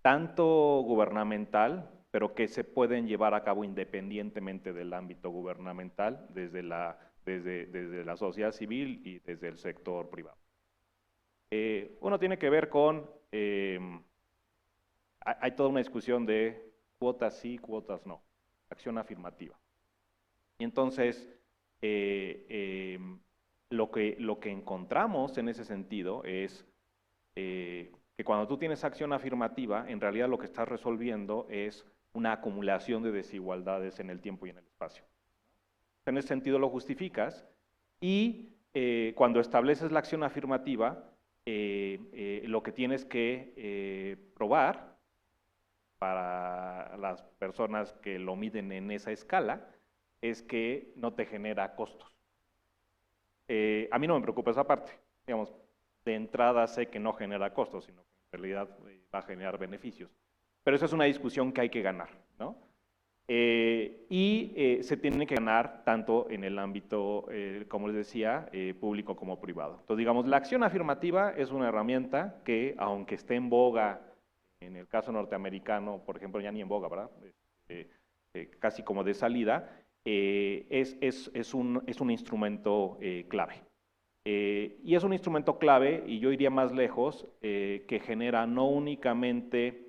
tanto gubernamental, pero que se pueden llevar a cabo independientemente del ámbito gubernamental, desde la sociedad civil y desde el sector privado. Uno tiene que ver con, hay toda una discusión de cuotas sí, cuotas no, acción afirmativa. Y entonces, lo que encontramos en ese sentido es que cuando tú tienes acción afirmativa, en realidad lo que estás resolviendo es una acumulación de desigualdades en el tiempo y en el espacio. En ese sentido lo justificas y cuando estableces la acción afirmativa, lo que tienes que probar para las personas que lo miden en esa escala es que no te genera costos. A mí no me preocupa esa parte, digamos, de entrada sé que no genera costos, sino que en realidad va a generar beneficios. Pero esa es una discusión que hay que ganar, ¿no? Se tiene que ganar tanto en el ámbito, como les decía, público como privado. Entonces, digamos, la acción afirmativa es una herramienta que, aunque esté en boga, en el caso norteamericano, por ejemplo, ya ni en boga, ¿verdad? Casi como de salida, es un instrumento clave. Y es un instrumento clave, y yo iría más lejos, que genera no únicamente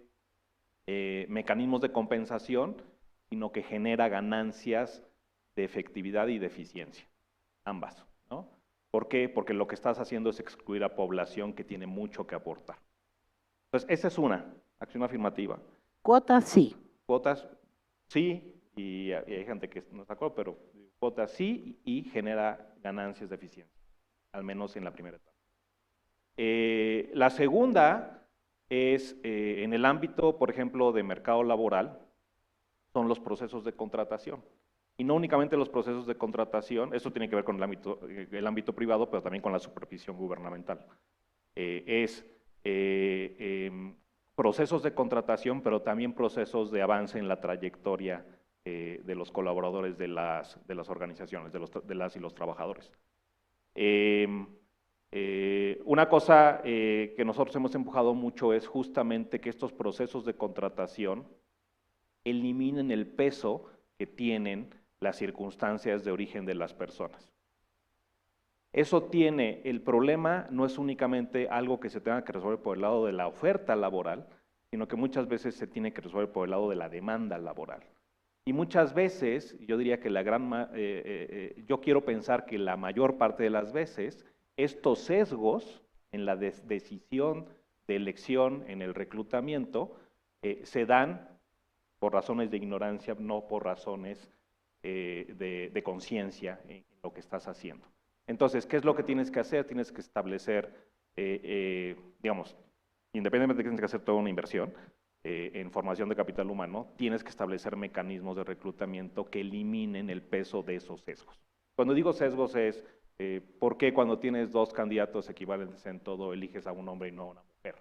mecanismos de compensación, sino que genera ganancias de efectividad y de eficiencia, ambas, ¿no? ¿Por qué? Porque lo que estás haciendo es excluir a población que tiene mucho que aportar. Entonces, esa es una acción afirmativa. Cuotas sí. Cuotas sí, y hay gente que no está de acuerdo, pero cuotas sí y genera ganancias de eficiencia, al menos en la primera etapa. La segunda es en el ámbito, por ejemplo, de mercado laboral, son los procesos de contratación. Y no únicamente los procesos de contratación, eso tiene que ver con el ámbito privado, pero también con la supervisión gubernamental. Procesos de contratación, pero también procesos de avance en la trayectoria de los colaboradores de las organizaciones, de las y los trabajadores. Una cosa que nosotros hemos empujado mucho es justamente que estos procesos de contratación eliminen el peso que tienen las circunstancias de origen de las personas. Eso tiene, el problema no es únicamente algo que se tenga que resolver por el lado de la oferta laboral, sino que muchas veces se tiene que resolver por el lado de la demanda laboral. Y muchas veces, yo diría que yo quiero pensar que la mayor parte de las veces, estos sesgos en la decisión de elección, en el reclutamiento, se dan por razones de ignorancia, no por razones de conciencia en lo que estás haciendo. Entonces, ¿qué es lo que tienes que hacer? Tienes que establecer, digamos, independientemente de que tienes que hacer toda una inversión en formación de capital humano, tienes que establecer mecanismos de reclutamiento que eliminen el peso de esos sesgos. Cuando digo sesgos es, ¿por qué cuando tienes dos candidatos equivalentes en todo eliges a un hombre y no a una mujer?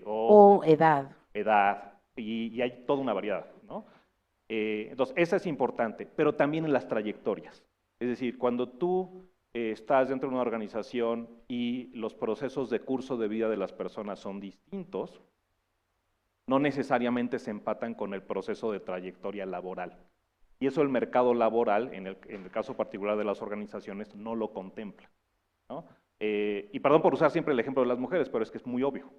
O edad. Edad, y hay toda una variedad, ¿no? Entonces, esa es importante, pero también en las trayectorias. Es decir, cuando tú estás dentro de una organización y los procesos de curso de vida de las personas son distintos, no necesariamente se empatan con el proceso de trayectoria laboral. Y eso el mercado laboral, en el caso particular de las organizaciones, no lo contempla, ¿no? Y perdón por usar siempre el ejemplo de las mujeres, pero es que es muy obvio.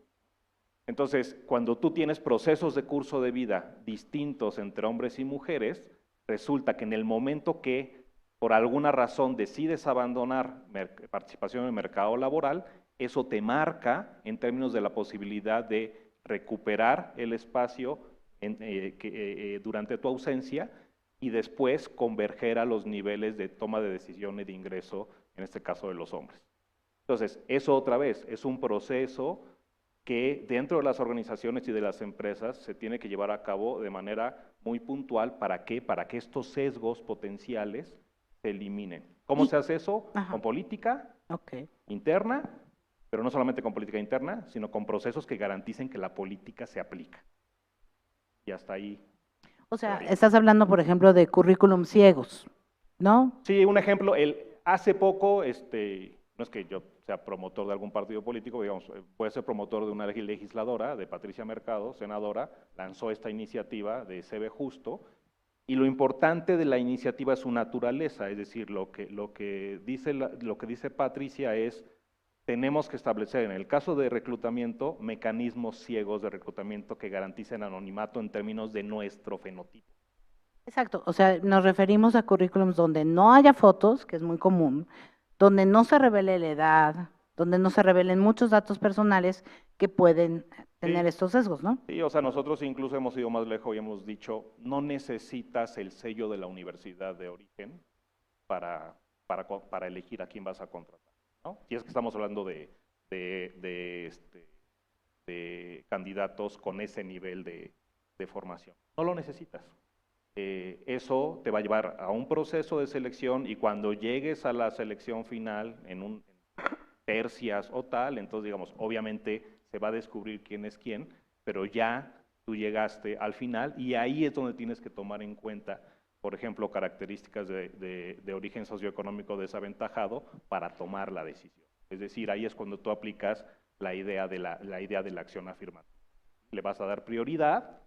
Entonces, cuando tú tienes procesos de curso de vida distintos entre hombres y mujeres, resulta que en el momento que por alguna razón decides abandonar participación en el mercado laboral, eso te marca en términos de la posibilidad de recuperar el espacio durante tu ausencia y después converger a los niveles de toma de decisiones de ingreso, en este caso de los hombres. Entonces, eso otra vez es un proceso que dentro de las organizaciones y de las empresas se tiene que llevar a cabo de manera muy puntual. ¿Para qué? Para que estos sesgos potenciales se eliminen. ¿Cómo se hace eso? Ajá. Con política interna, pero no solamente con política interna, sino con procesos que garanticen que la política se aplica. Y hasta ahí. O sea, estás hablando, por ejemplo, de currículum ciegos, ¿no? Sí, un ejemplo, hace poco, no es que yo sea promotor de algún partido político, digamos, puede ser promotor de una legisladora, de Patricia Mercado, senadora, lanzó esta iniciativa de Se Ve Justo, y lo importante de la iniciativa es su naturaleza, es decir, lo que dice Patricia es, tenemos que establecer en el caso de reclutamiento mecanismos ciegos de reclutamiento que garanticen anonimato en términos de nuestro fenotipo. Exacto, o sea, nos referimos a currículums donde no haya fotos, que es muy común, donde no se revele la edad, donde no se revelen muchos datos personales que pueden tener estos sesgos, ¿no? Sí, o sea, nosotros incluso hemos ido más lejos y hemos dicho, no necesitas el sello de la universidad de origen para elegir a quién vas a contratar, ¿no? Si es que estamos hablando de candidatos con ese nivel de formación. No lo necesitas. Eso te va a llevar a un proceso de selección y cuando llegues a la selección final en tercias o tal, entonces digamos, obviamente se va a descubrir quién es quién, pero ya tú llegaste al final y ahí es donde tienes que tomar en cuenta, por ejemplo, características de origen socioeconómico desaventajado para tomar la decisión. Es decir, ahí es cuando tú aplicas la idea de la acción afirmativa. Le vas a dar prioridad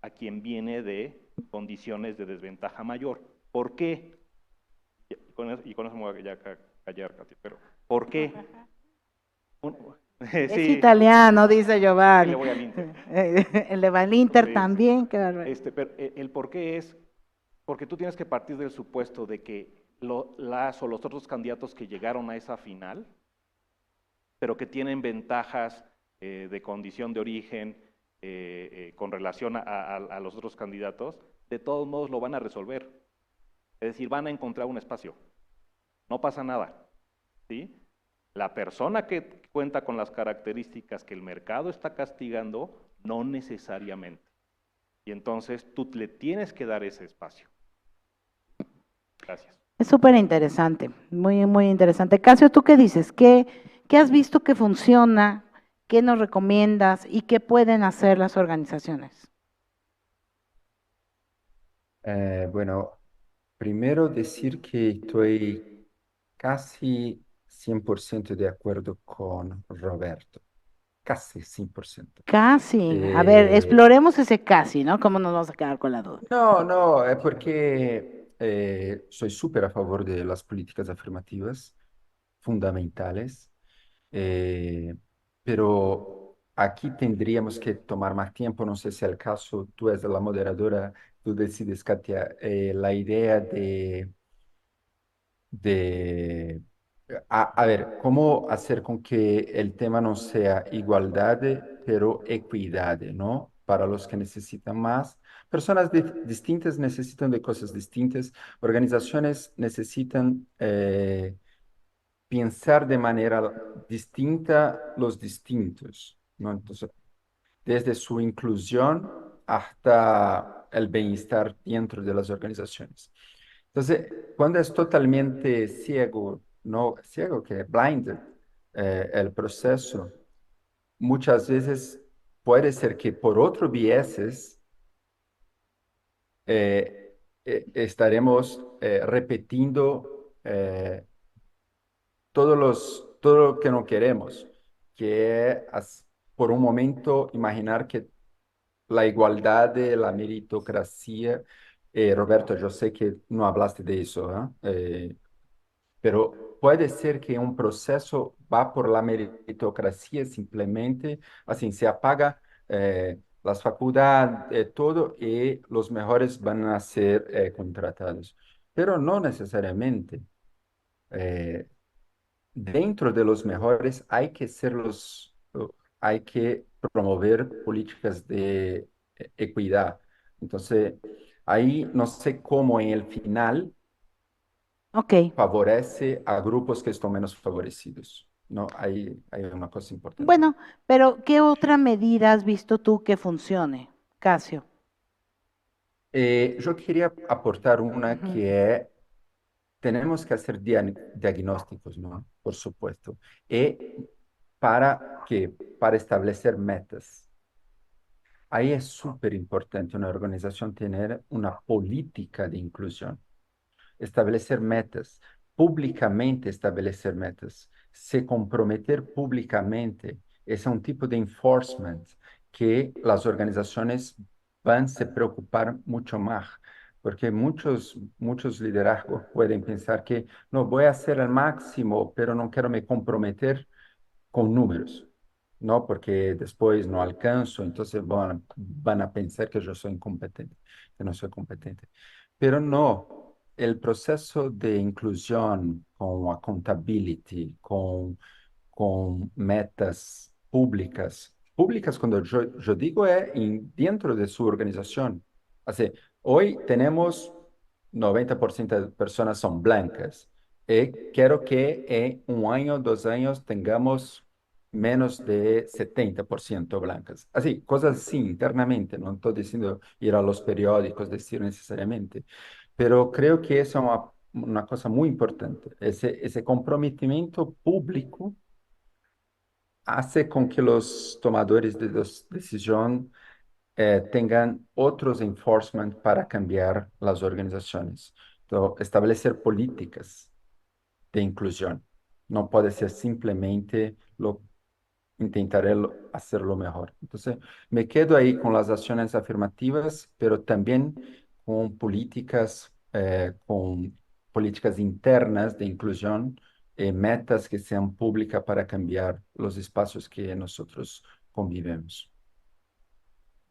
a quien viene de condiciones de desventaja mayor. ¿Por qué? Y con eso me voy a callar, Katia, pero ¿por qué? Es Sí, italiano, dice Giovanni. le voy al Inter. El de Valinter Sí, también, qué bárbaro. pero el por qué es, porque tú tienes que partir del supuesto de que los otros candidatos que llegaron a esa final, pero que tienen ventajas de condición de origen con relación a los otros candidatos, de todos modos lo van a resolver. Es decir, van a encontrar un espacio. No pasa nada, ¿sí? La persona que cuenta con las características que el mercado está castigando, no necesariamente. Y entonces tú le tienes que dar ese espacio. Gracias. Es súper interesante, muy, muy interesante. Casio, ¿tú qué dices? ¿Qué has visto que funciona? ¿Qué nos recomiendas? ¿Y qué pueden hacer las organizaciones? Bueno, primero decir que estoy casi 100% de acuerdo con Roberto, casi 100%. Casi. A ver, Eh, exploremos ese casi, ¿no? ¿Cómo nos vamos a quedar con la duda? no, no, es porque soy súper a favor de las políticas afirmativas fundamentales, eh, pero aquí tendríamos que tomar más tiempo, no sé si al caso tú eres la moderadora, tú decides, Katia, la idea de a ver, ¿cómo hacer con que el tema no sea igualdad, pero equidad, ¿no? Para los que necesitan más. Personas distintas necesitan de cosas distintas. Organizaciones necesitan pensar de manera distinta los distintos, ¿no? Entonces, desde su inclusión hasta el bienestar dentro de las organizaciones. Entonces, cuando es totalmente ciego, no ciego, que blinded, el proceso, muchas veces puede ser que por otros vieses estaremos repitiendo todo lo que no queremos, que es por un momento imaginar que la igualdad, de la meritocracia, Roberto, yo sé que no hablaste de eso, ¿eh? Pero puede ser que un proceso va por la meritocracia simplemente, así se apaga las facultades, todo, y los mejores van a ser contratados. Pero no necesariamente. Eh, Dentro de los mejores hay que hay que promover políticas de equidad. Entonces, ahí no sé cómo en el final Ok. favorece a grupos que están menos favorecidos. No, hay una cosa importante. Bueno, pero ¿qué otra medida has visto tú que funcione, Casio? Yo quería aportar una Ujú. que es, tenemos que hacer diagnósticos, ¿no? Por supuesto. ¿Y para qué? Para establecer metas. Ahí es súper importante una organización tener una política de inclusión, establecer metas, públicamente establecer metas, se comprometer públicamente. Es un tipo de enforcement que las organizaciones van a se preocupar mucho más, porque muchos liderazgos pueden pensar que no voy a hacer el máximo, pero no quiero me comprometer con números, ¿no? Porque después no alcanzo, entonces van a pensar que yo soy incompetente, que no soy competente. Pero no, el proceso de inclusión con accountability, con metas públicas, públicas cuando yo digo es dentro de su organización. Así, hoy tenemos 90% de personas son blancas. Y quiero que en un año, 2 años tengamos menos de 70% blancas. Así, cosas así internamente, no estoy diciendo ir a los periódicos, decir necesariamente, pero creo que eso es una cosa muy importante. Ese comprometimiento público hace con que los tomadores de decisión tengan otros enforcement para cambiar las organizaciones. Entonces, establecer políticas de inclusión. No puede ser simplemente intentaré hacerlo mejor. Entonces, me quedo ahí con las acciones afirmativas, pero también con políticas internas de inclusión, metas que sean públicas para cambiar los espacios que nosotros convivemos.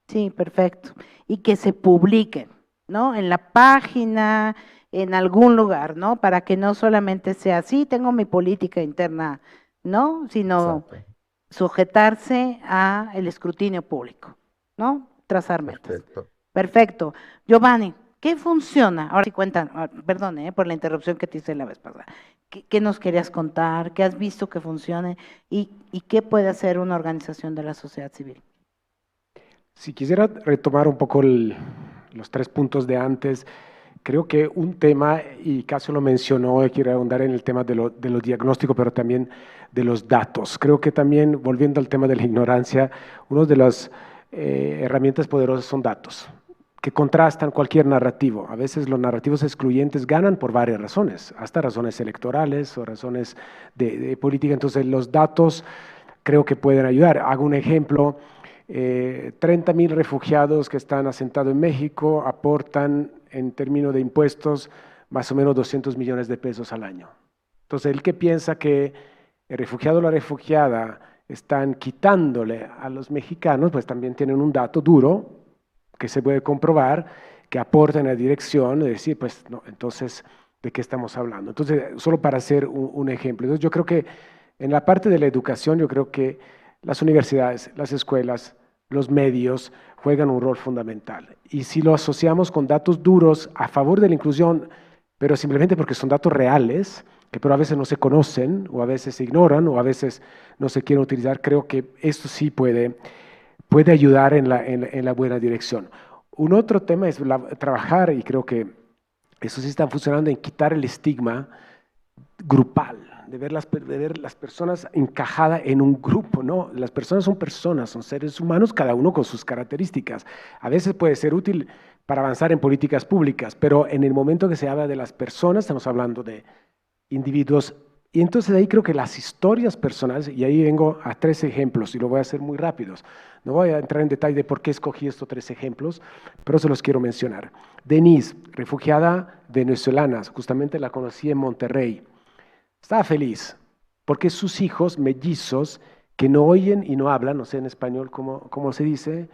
Sí, perfecto. Y que se publiquen, ¿no? En la página, en algún lugar, ¿no? Para que no solamente sea así, tengo mi política interna, ¿no? Sino Exacto. sujetarse a el escrutinio público, ¿no? Trazar metas. Perfecto. Perfecto. Giovanni, ¿Qué funciona? Ahora sí cuentan, perdón, por la interrupción que te hice la vez pasada. ¿Qué nos querías contar? ¿Qué has visto que funcione? ¿Y qué puede hacer una organización de la sociedad civil? Si quisiera retomar un poco los 3 puntos de antes, creo que un tema, y Casio lo mencionó, y quiero ahondar en el tema de los diagnósticos, pero también de los datos. Creo que también, volviendo al tema de la ignorancia, una de las herramientas poderosas son datos, que contrastan cualquier narrativo. A veces los narrativos excluyentes ganan por varias razones, hasta razones electorales o razones de política. Entonces, los datos creo que pueden ayudar. Hago un ejemplo. 30,000 refugiados que están asentados en México aportan en términos de impuestos más o menos 200 millones de pesos al año. Entonces, el que piensa que el refugiado o la refugiada están quitándole a los mexicanos, pues también tienen un dato duro que se puede comprobar, que aporta en la dirección de decir, pues, no, entonces, ¿de qué estamos hablando? Entonces, solo para hacer un ejemplo. Entonces, yo creo que en la parte de la educación, yo creo que las universidades, las escuelas, los medios juegan un rol fundamental. Y si lo asociamos con datos duros a favor de la inclusión, pero simplemente porque son datos reales, que pero a veces no se conocen, o a veces se ignoran, o a veces no se quieren utilizar, creo que esto sí puede ayudar en la buena dirección. Un otro tema es trabajar, y creo que eso sí está funcionando, en quitar el estigma grupal, de ver las personas encajadas en un grupo, ¿no? Las personas son personas, son seres humanos, cada uno con sus características. A veces puede ser útil para avanzar en políticas públicas, pero en el momento que se habla de las personas, estamos hablando de individuos. Y entonces ahí creo que las historias personales, y ahí vengo a 3 ejemplos, y lo voy a hacer muy rápidos. No voy a entrar en detalle de por qué escogí estos 3 ejemplos, pero se los quiero mencionar. Denise, refugiada venezolana, justamente la conocí en Monterrey. Estaba feliz porque sus hijos mellizos que no oyen y no hablan, no sé en español cómo se dice,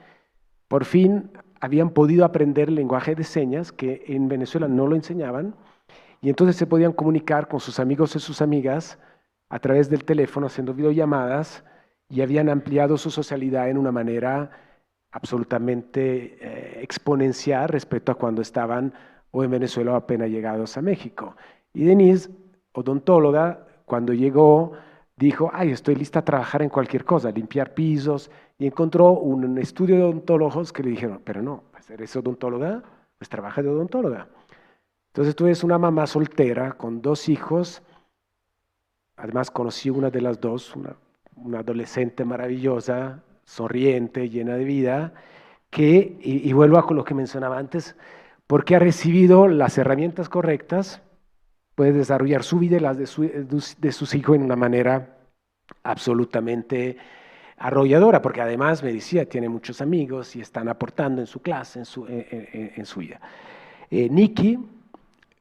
por fin habían podido aprender el lenguaje de señas que en Venezuela no lo enseñaban, y entonces se podían comunicar con sus amigos y sus amigas a través del teléfono haciendo videollamadas, y habían ampliado su socialidad en una manera absolutamente exponencial respecto a cuando estaban o en Venezuela o apenas llegados a México. Y Denise, odontóloga, cuando llegó, dijo, ay, estoy lista a trabajar en cualquier cosa, limpiar pisos, y encontró un estudio de odontólogos que le dijeron, pero no, pues eres odontóloga, pues trabaja de odontóloga. Entonces tú eres una mamá soltera con 2 hijos, además conocí una de las 2, una adolescente maravillosa, sonriente, llena de vida, y vuelvo a lo que mencionaba antes, porque ha recibido las herramientas correctas, puede desarrollar su vida y las de sus hijos en una manera absolutamente arrolladora, porque además me decía, tiene muchos amigos y están aportando en su clase, en su vida. Nikki,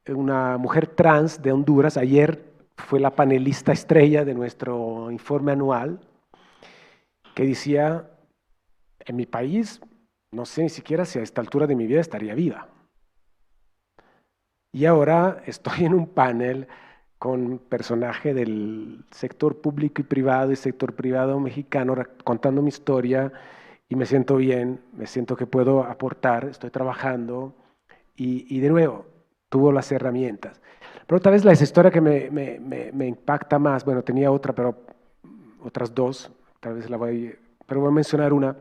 una mujer trans de Honduras, ayer fue la panelista estrella de nuestro informe anual, que decía, en mi país, no sé ni siquiera si a esta altura de mi vida estaría viva. Y ahora estoy en un panel con personaje del sector público y privado y sector privado mexicano contando mi historia, y me siento bien, me siento que puedo aportar, estoy trabajando y de nuevo, tuvo las herramientas. Pero tal vez la historia que me impacta más, bueno, tenía otra, pero otras 2, tal vez pero voy a mencionar una,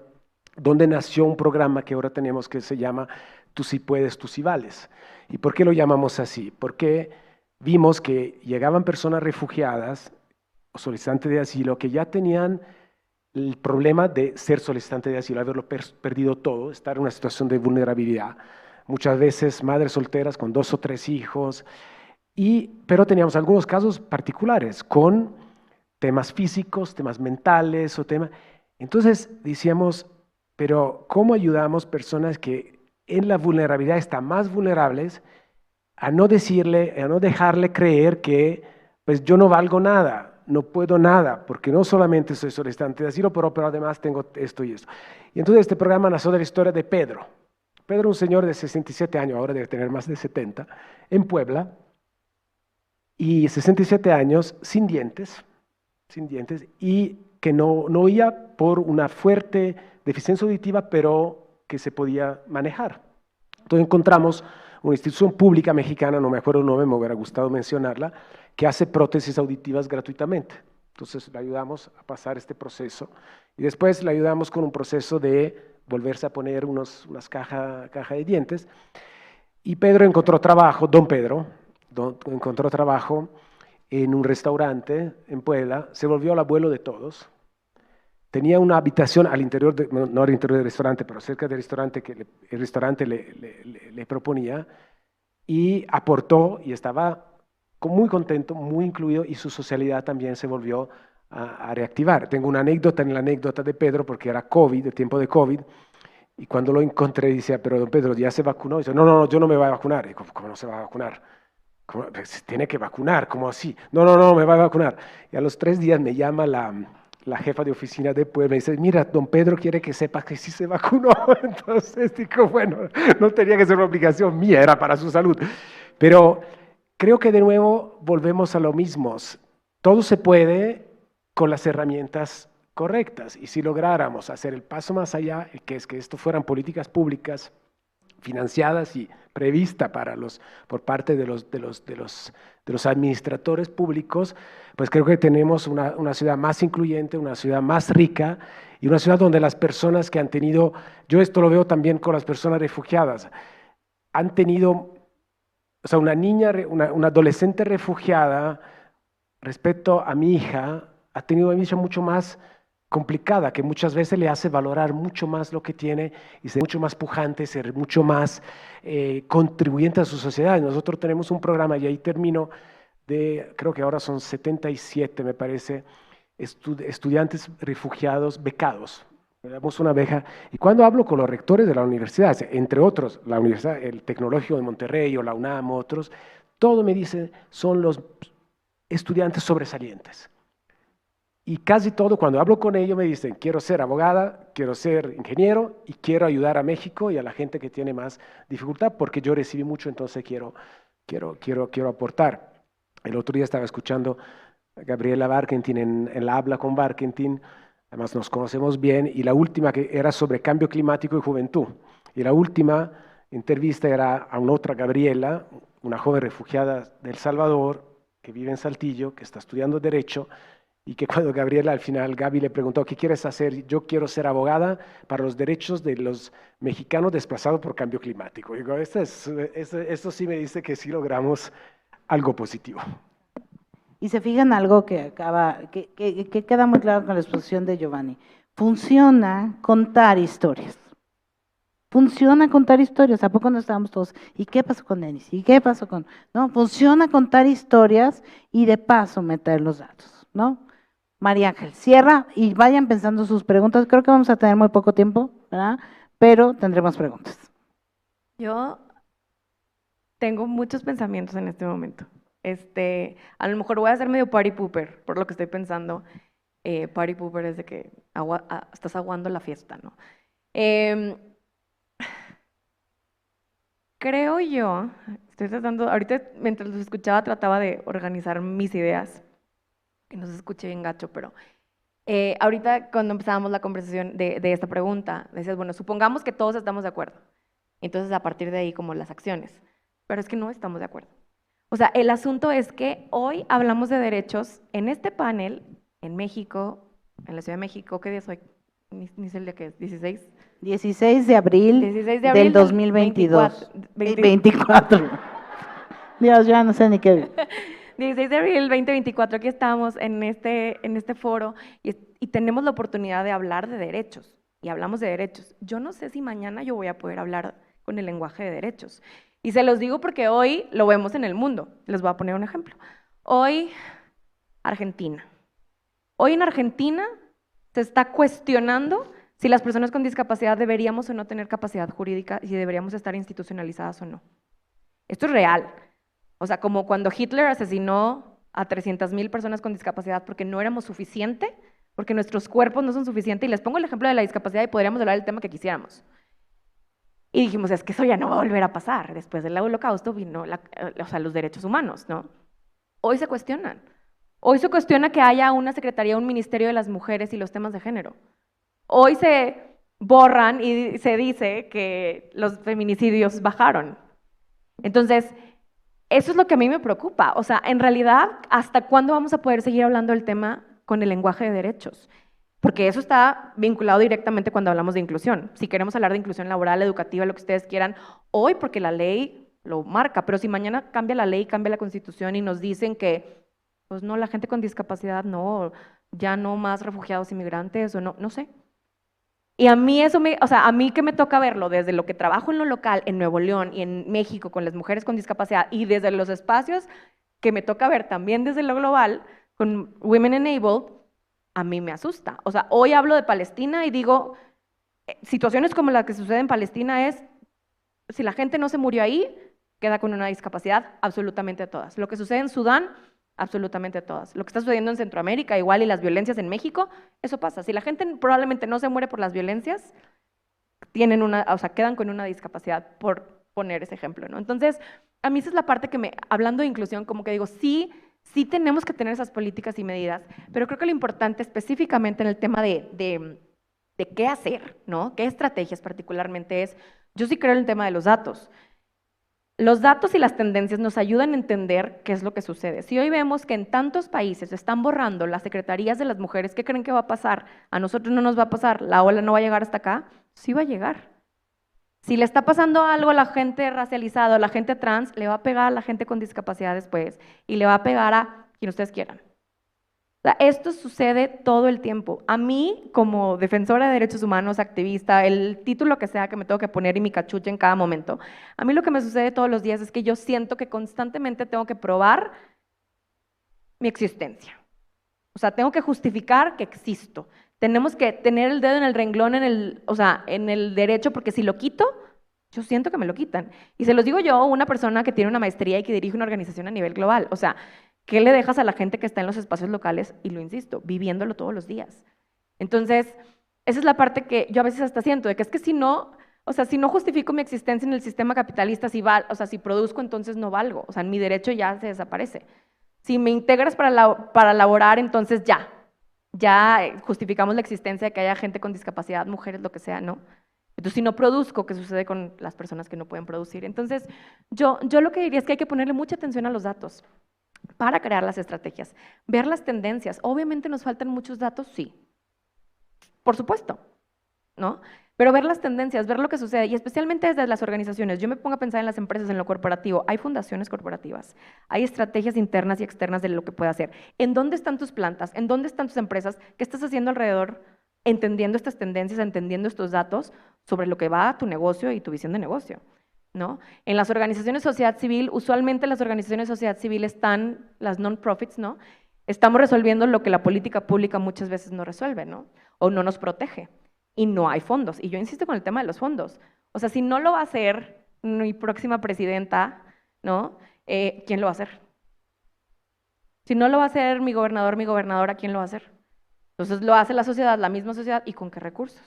donde nació un programa que ahora tenemos que se llama Tú sí puedes, tú sí vales. ¿Y por qué lo llamamos así? Porque vimos que llegaban personas refugiadas o solicitantes de asilo que ya tenían el problema de ser solicitante de asilo, haberlo perdido todo, estar en una situación de vulnerabilidad. Muchas veces madres solteras con 2 o 3 hijos, pero teníamos algunos casos particulares con temas físicos, temas mentales Entonces decíamos, pero ¿cómo ayudamos personas que en la vulnerabilidad están más vulnerables a no dejarle creer que pues yo no valgo nada, no puedo nada, porque no solamente soy solicitante de asilo, pero además tengo esto y esto? Y entonces este programa nació de la historia de Pedro. Pedro, un señor de 67 años, ahora debe tener más de 70, en Puebla, y 67 años sin dientes, y que no oía por una fuerte deficiencia auditiva, pero que se podía manejar. Entonces encontramos una institución pública mexicana, no me acuerdo el nombre, me hubiera gustado mencionarla, que hace prótesis auditivas gratuitamente. Entonces le ayudamos a pasar este proceso y después le ayudamos con un proceso de volverse a poner unas caja de dientes. Y Pedro encontró trabajo, don Pedro, encontró trabajo en un restaurante en Puebla, se volvió el abuelo de todos. Tenía una habitación al interior, no al interior del restaurante, pero cerca del restaurante que el restaurante le proponía, y aportó y estaba muy contento, muy incluido, y su socialidad también se volvió a reactivar. Tengo una anécdota en la anécdota de Pedro, porque era COVID, el tiempo de COVID, y cuando lo encontré decía, pero don Pedro, ¿ya se vacunó? Y dice, no, yo no me voy a vacunar. Y digo, ¿cómo no se va a vacunar? Se tiene que vacunar, ¿cómo así? No, me va a vacunar. Y a los 3 días me llama la jefa de oficina de Puebla y me dice, mira, don Pedro quiere que sepas que sí se vacunó. Entonces digo, bueno, no tenía que ser una obligación mía, era para su salud. Pero creo que de nuevo volvemos a lo mismo. Todo se puede con las herramientas correctas. Y si lográramos hacer el paso más allá, que es que esto fueran políticas públicas financiadas y prevista por parte de los administradores públicos, pues creo que tenemos una ciudad más incluyente, una ciudad más rica y una ciudad donde las personas que han tenido, yo esto lo veo también con las personas refugiadas, han tenido, o sea, una adolescente refugiada respecto a mi hija, ha tenido una vida mucho más complicada, que muchas veces le hace valorar mucho más lo que tiene y ser mucho más pujante, ser mucho más contribuyente a su sociedad. Nosotros tenemos un programa, y ahí termino, creo que ahora son 77, me parece, estudiantes refugiados becados. Le damos una beca, y cuando hablo con los rectores de la universidad, entre otros, la Universidad, el Tecnológico de Monterrey o la UNAM, otros, todo me dicen, son los estudiantes sobresalientes. Y casi todo, cuando hablo con ellos, me dicen, quiero ser abogada, quiero ser ingeniero y quiero ayudar a México y a la gente que tiene más dificultad, porque yo recibí mucho, entonces quiero aportar. El otro día estaba escuchando a Gabriela Barkentin en la Habla con Barkentin, además nos conocemos bien, y la última que era sobre cambio climático y juventud. Y la última entrevista era a una otra Gabriela, una joven refugiada de El Salvador, que vive en Saltillo, que está estudiando Derecho, y que cuando Gabriela al final, Gaby le preguntó, ¿qué quieres hacer? Yo quiero ser abogada para los derechos de los mexicanos desplazados por cambio climático. Y digo, esto sí me dice que sí logramos algo positivo. Y se fijan algo que queda muy claro con la exposición de Giovanni. Funciona contar historias. Funciona contar historias. ¿A poco no estábamos todos? ¿Y qué pasó con Denis? ¿Y qué pasó con...? No, funciona contar historias y de paso meter los datos, ¿no? María Ángel, cierra y vayan pensando sus preguntas. Creo que vamos a tener muy poco tiempo, ¿verdad? Pero tendremos preguntas. Yo tengo muchos pensamientos en este momento. A lo mejor voy a ser medio party pooper, por lo que estoy pensando. Party pooper es de que estás aguando la fiesta, ¿no? Creo yo, estoy tratando, ahorita mientras los escuchaba trataba de organizar mis ideas, que no se escuche bien gacho, pero ahorita cuando empezábamos la conversación de esta pregunta, decías, bueno, supongamos que todos estamos de acuerdo, entonces a partir de ahí como las acciones, pero es que no estamos de acuerdo. O sea, el asunto es que hoy hablamos de derechos en este panel, en México, en la Ciudad de México. ¿Qué día es hoy? Ni sé el día que es, ¿16? 16 de abril, 16 de abril del 2022. 24. Dios, ya no sé ni qué. 16 de abril 2024, aquí estamos en este foro y tenemos la oportunidad de hablar de derechos, y hablamos de derechos. Yo no sé si mañana yo voy a poder hablar con el lenguaje de derechos. Y se los digo porque hoy lo vemos en el mundo. Les voy a poner un ejemplo. Hoy, Argentina. Hoy en Argentina se está cuestionando si las personas con discapacidad deberíamos o no tener capacidad jurídica y si deberíamos estar institucionalizadas o no. Esto es real. O sea, como cuando Hitler asesinó a 300,000 personas con discapacidad porque no éramos suficiente, porque nuestros cuerpos no son suficientes. Y les pongo el ejemplo de la discapacidad y podríamos hablar del tema que quisiéramos. Y dijimos, es que eso ya no va a volver a pasar. Después del Holocausto vino los derechos humanos, ¿no? Hoy se cuestionan. Hoy se cuestiona que haya una secretaría, un ministerio de las mujeres y los temas de género. Hoy se borran y se dice que los feminicidios bajaron. Entonces, eso es lo que a mí me preocupa. O sea, en realidad, ¿hasta cuándo vamos a poder seguir hablando del tema con el lenguaje de derechos? Porque eso está vinculado directamente cuando hablamos de inclusión. Si queremos hablar de inclusión laboral, educativa, lo que ustedes quieran, hoy porque la ley lo marca, pero si mañana cambia la ley, cambia la constitución y nos dicen que, pues no, la gente con discapacidad no, ya no más refugiados inmigrantes o no, no sé. Y a mí eso o sea, a mí que me toca verlo desde lo que trabajo en lo local, en Nuevo León y en México con las mujeres con discapacidad y desde los espacios que me toca ver también desde lo global con Women Enabled, a mí me asusta. O sea, hoy hablo de Palestina y digo, situaciones como la que sucede en Palestina es, si la gente no se murió ahí, queda con una discapacidad, absolutamente todas. Lo que sucede en Sudán, absolutamente todas. Lo que está sucediendo en Centroamérica, igual, y las violencias en México, eso pasa. Si la gente probablemente no se muere por las violencias, tienen o sea, quedan con una discapacidad, por poner ese ejemplo, ¿no? Entonces, a mí esa es la parte que hablando de inclusión, como que digo, sí tenemos que tener esas políticas y medidas, pero creo que lo importante específicamente en el tema de qué hacer, ¿no? ¿Qué estrategias particularmente es? Yo sí creo en el tema de los datos. Los datos y las tendencias nos ayudan a entender qué es lo que sucede. Si hoy vemos que en tantos países están borrando las secretarías de las mujeres, ¿qué creen que va a pasar? A nosotros no nos va a pasar, la ola no va a llegar hasta acá, sí va a llegar. Si le está pasando algo a la gente racializada, a la gente trans, le va a pegar a la gente con discapacidad después y le va a pegar a quien ustedes quieran. O sea, esto sucede todo el tiempo. A mí, como defensora de derechos humanos, activista, el título que sea que me tengo que poner y mi cachucha en cada momento, a mí lo que me sucede todos los días es que yo siento que constantemente tengo que probar mi existencia. O sea, tengo que justificar que existo. Tenemos que tener el dedo en el renglón, o sea, en el derecho, porque si lo quito, yo siento que me lo quitan. Y se los digo yo, una persona que tiene una maestría y que dirige una organización a nivel global. O sea, ¿qué le dejas a la gente que está en los espacios locales? Y lo insisto, viviéndolo todos los días. Entonces, esa es la parte que yo a veces hasta siento, de que es que si no, o sea, si no justifico mi existencia en el sistema capitalista, o sea, si produzco, entonces no valgo. O sea, mi derecho ya se desaparece. Si me integras para laborar, entonces ya justificamos la existencia de que haya gente con discapacidad, mujeres, lo que sea, ¿no? Entonces, si no produzco, ¿qué sucede con las personas que no pueden producir? Entonces, yo lo que diría es que hay que ponerle mucha atención a los datos para crear las estrategias, ver las tendencias. Obviamente nos faltan muchos datos, sí, por supuesto, ¿no? Pero ver las tendencias, ver lo que sucede, y especialmente desde las organizaciones. Yo me pongo a pensar en las empresas, en lo corporativo. Hay fundaciones corporativas, hay estrategias internas y externas de lo que puede hacer. ¿En dónde están tus plantas? ¿En dónde están tus empresas? ¿Qué estás haciendo alrededor? Entendiendo estas tendencias, entendiendo estos datos sobre lo que va a tu negocio y tu visión de negocio, ¿no? En las organizaciones de sociedad civil, usualmente las organizaciones de sociedad civil están, las non-profits, ¿no? Estamos resolviendo lo que la política pública muchas veces no resuelve, ¿no? O no nos protege. Y no hay fondos. Y yo insisto con el tema de los fondos. O sea, si no lo va a hacer mi próxima presidenta, ¿no? ¿Quién lo va a hacer? Si no lo va a hacer mi gobernadora, ¿quién lo va a hacer? Entonces lo hace la sociedad, la misma sociedad, ¿y con qué recursos?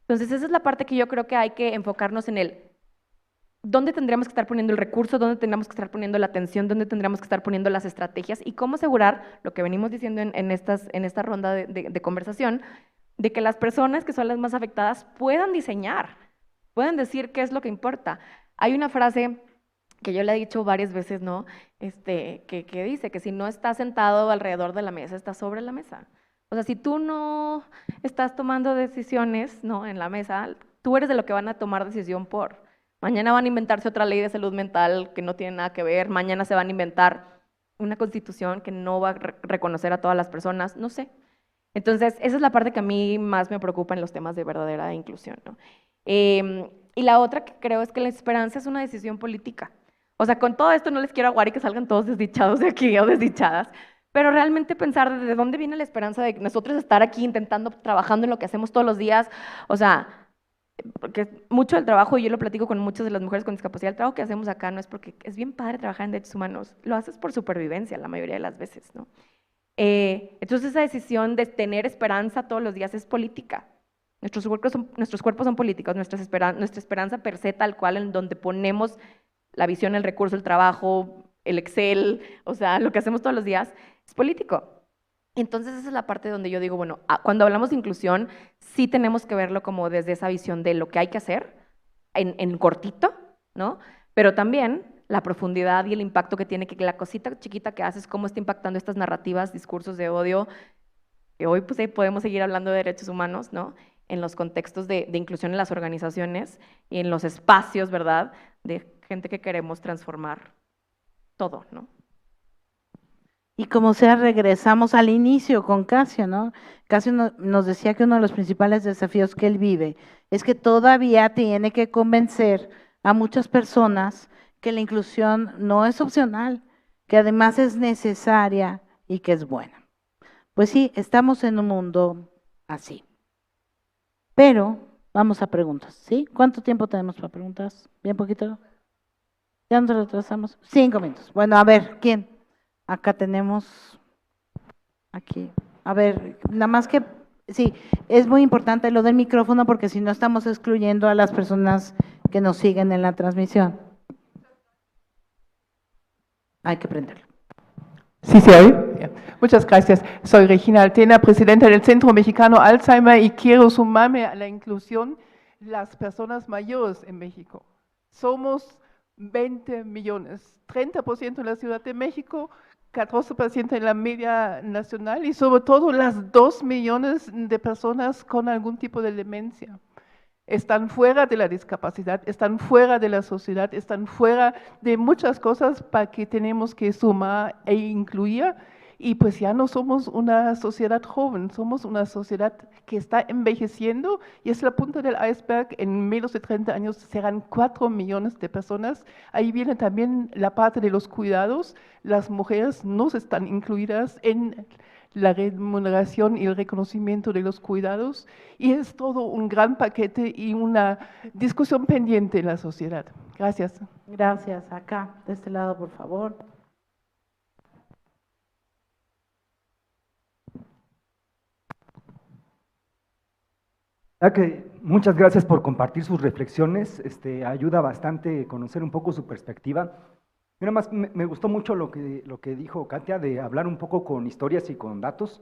Entonces esa es la parte que yo creo que hay que enfocarnos en dónde tendríamos que estar poniendo el recurso, dónde tendríamos que estar poniendo la atención, dónde tendríamos que estar poniendo las estrategias y cómo asegurar lo que venimos diciendo en esta ronda de conversación, de que las personas que son las más afectadas puedan diseñar, puedan decir qué es lo que importa. Hay una frase que yo le he dicho varias veces, ¿no? Que dice que si no estás sentado alrededor de la mesa, estás sobre la mesa. O sea, si tú no estás tomando decisiones, ¿no? En la mesa, tú eres de lo que van a tomar decisión por. Mañana van a inventarse otra ley de salud mental que no tiene nada que ver, mañana se van a inventar una constitución que no va a reconocer a todas las personas, no sé. Entonces, esa es la parte que a mí más me preocupa en los temas de verdadera inclusión, ¿no? Y la otra que creo es que la esperanza es una decisión política. O sea, con todo esto no les quiero aguar y que salgan todos desdichados de aquí o desdichadas, pero realmente pensar de dónde viene la esperanza de nosotros estar aquí intentando, trabajando en lo que hacemos todos los días. O sea, porque mucho del trabajo, y yo lo platico con muchas de las mujeres con discapacidad, el trabajo que hacemos acá no es porque es bien padre trabajar en derechos humanos, lo haces por supervivencia la mayoría de las veces, ¿no? Entonces esa decisión de tener esperanza todos los días es política. Nuestros cuerpos son políticos, nuestra esperanza per se tal cual, en donde ponemos la visión, el recurso, el trabajo, el Excel, o sea, lo que hacemos todos los días, es político. Entonces esa es la parte donde yo digo, bueno, cuando hablamos de inclusión, sí tenemos que verlo como desde esa visión de lo que hay que hacer, en cortito, ¿no? Pero también la profundidad y el impacto que tiene, que la cosita chiquita que haces, cómo está impactando estas narrativas, discursos de odio, que hoy pues podemos seguir hablando de derechos humanos, ¿no? En los contextos de inclusión en las organizaciones y en los espacios, ¿verdad? De gente que queremos transformar todo, ¿no? Y como sea, regresamos al inicio con Casio, ¿no? Casio nos decía que uno de los principales desafíos que él vive es que todavía tiene que convencer a muchas personas que la inclusión no es opcional, que además es necesaria y que es buena. Pues sí, estamos en un mundo así. Pero vamos a preguntas, ¿sí? ¿Cuánto tiempo tenemos para preguntas? ¿Bien poquito? ¿Ya nos retrasamos? 5 minutos. Bueno, a ver, ¿quién? Acá tenemos, aquí, a ver, nada más que, sí, es muy importante lo del micrófono porque si no estamos excluyendo a las personas que nos siguen en la transmisión. Hay que prenderlo. Sí, se oye. Yeah. Muchas gracias. Soy Regina Altena, presidenta del Centro Mexicano Alzheimer y quiero sumarme a la inclusión de las personas mayores en México. Somos 20 millones, 30% en la Ciudad de México, 14% en la media nacional y sobre todo las 2 millones de personas con algún tipo de demencia. Están fuera de la discapacidad, están fuera de la sociedad, están fuera de muchas cosas para que tenemos que sumar e incluir. Y pues ya no somos una sociedad joven, somos una sociedad que está envejeciendo y es la punta del iceberg. En menos de 30 años serán 4 millones de personas. Ahí viene también la parte de los cuidados. Las mujeres no están incluidas en la remuneración y el reconocimiento de los cuidados, y es todo un gran paquete y una discusión pendiente en la sociedad. Gracias. Gracias. Acá, de este lado, por favor. Muchas gracias por compartir sus reflexiones, ayuda bastante conocer un poco su perspectiva. Y nada más me gustó mucho lo que dijo Katia de hablar un poco con historias y con datos.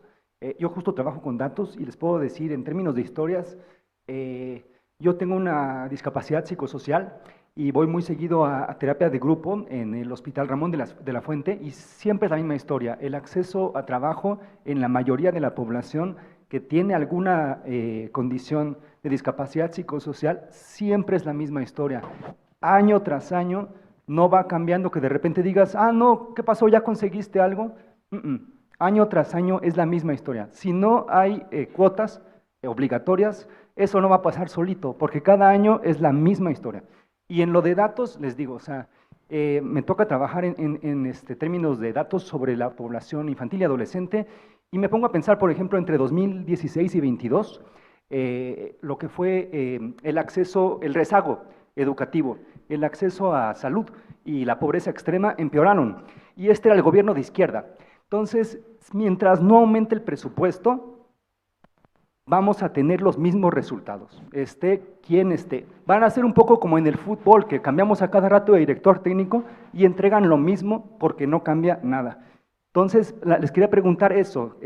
Yo justo trabajo con datos y les puedo decir en términos de historias, yo tengo una discapacidad psicosocial y voy muy seguido a terapia de grupo en el Hospital Ramón de la Fuente y siempre es la misma historia, el acceso a trabajo en la mayoría de la población que tiene alguna condición de discapacidad psicosocial, siempre es la misma historia. Año tras año no va cambiando que de repente digas, ah, no, ¿qué pasó? ¿Ya conseguiste algo? Año tras año es la misma historia. Si no hay cuotas obligatorias, eso no va a pasar solito, porque cada año es la misma historia. Y en lo de datos, les digo, o sea, me toca trabajar en términos de datos sobre la población infantil y adolescente, y me pongo a pensar, por ejemplo, entre 2016 y 2022, lo que fue el acceso, el rezago educativo, el acceso a salud y la pobreza extrema empeoraron. Y este era el gobierno de izquierda. Entonces, mientras no aumente el presupuesto, vamos a tener los mismos resultados, esté quien esté. Van a ser un poco como en el fútbol, que cambiamos a cada rato de director técnico y entregan lo mismo porque no cambia nada. Entonces, les quería preguntar eso,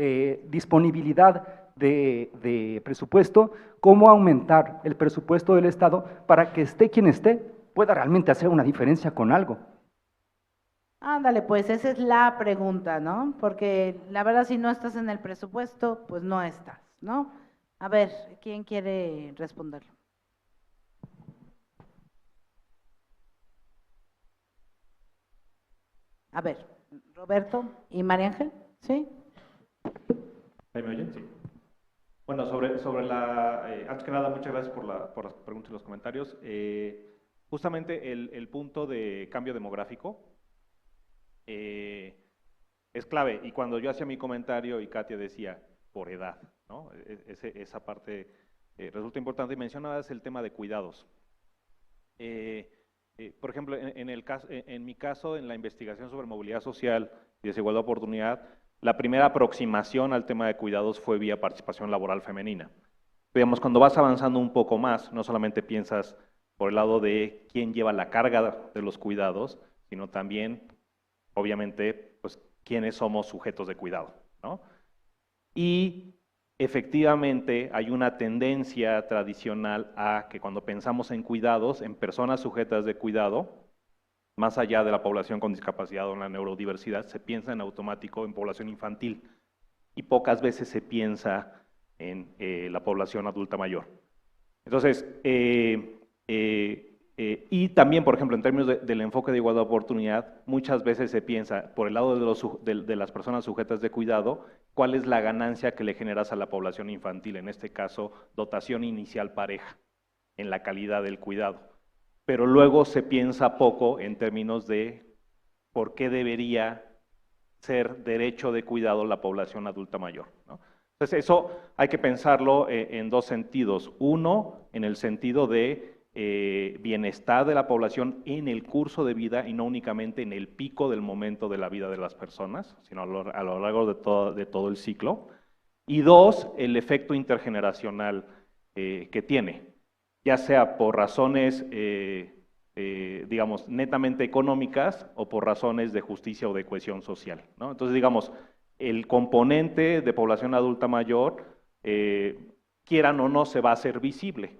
disponibilidad de presupuesto, cómo aumentar el presupuesto del Estado para que esté quien esté, pueda realmente hacer una diferencia con algo. Ándale, pues esa es la pregunta, ¿no? Porque la verdad, si no estás en el presupuesto, pues no estás, ¿no? A ver, ¿quién quiere responderlo? A ver, Roberto y María Ángel, ¿sí? ¿Me oyen? Sí. Bueno, sobre la… antes que nada, muchas gracias por las preguntas y los comentarios. Justamente el punto de cambio demográfico es clave. Y cuando yo hacía mi comentario y Katia decía, por edad, ¿no? Esa parte resulta importante. Y mencionabas el tema de cuidados. Por ejemplo, en mi caso, en la investigación sobre movilidad social y desigualdad de oportunidad, la primera aproximación al tema de cuidados fue vía participación laboral femenina. Digamos, cuando vas avanzando un poco más, no solamente piensas por el lado de quién lleva la carga de los cuidados, sino también, obviamente, pues, quiénes somos sujetos de cuidado, ¿no? Y efectivamente hay una tendencia tradicional a que cuando pensamos en cuidados, en personas sujetas de cuidado, más allá de la población con discapacidad o en la neurodiversidad, se piensa en automático en población infantil y pocas veces se piensa en la población adulta mayor. Entonces, y también, por ejemplo, en términos del enfoque de igualdad de oportunidad, muchas veces se piensa, por el lado de las personas sujetas de cuidado, cuál es la ganancia que le generas a la población infantil, en este caso, dotación inicial pareja, en la calidad del cuidado. Pero luego se piensa poco en términos de por qué debería ser derecho de cuidado la población adulta mayor, ¿no? Entonces, eso hay que pensarlo en dos sentidos. Uno, en el sentido de bienestar de la población en el curso de vida y no únicamente en el pico del momento de la vida de las personas, sino a lo largo de todo el ciclo. Y dos, el efecto intergeneracional que tiene, ya sea por razones, digamos, netamente económicas o por razones de justicia o de cohesión social, ¿no? Entonces, digamos, el componente de población adulta mayor, quieran o no, se va a hacer visible.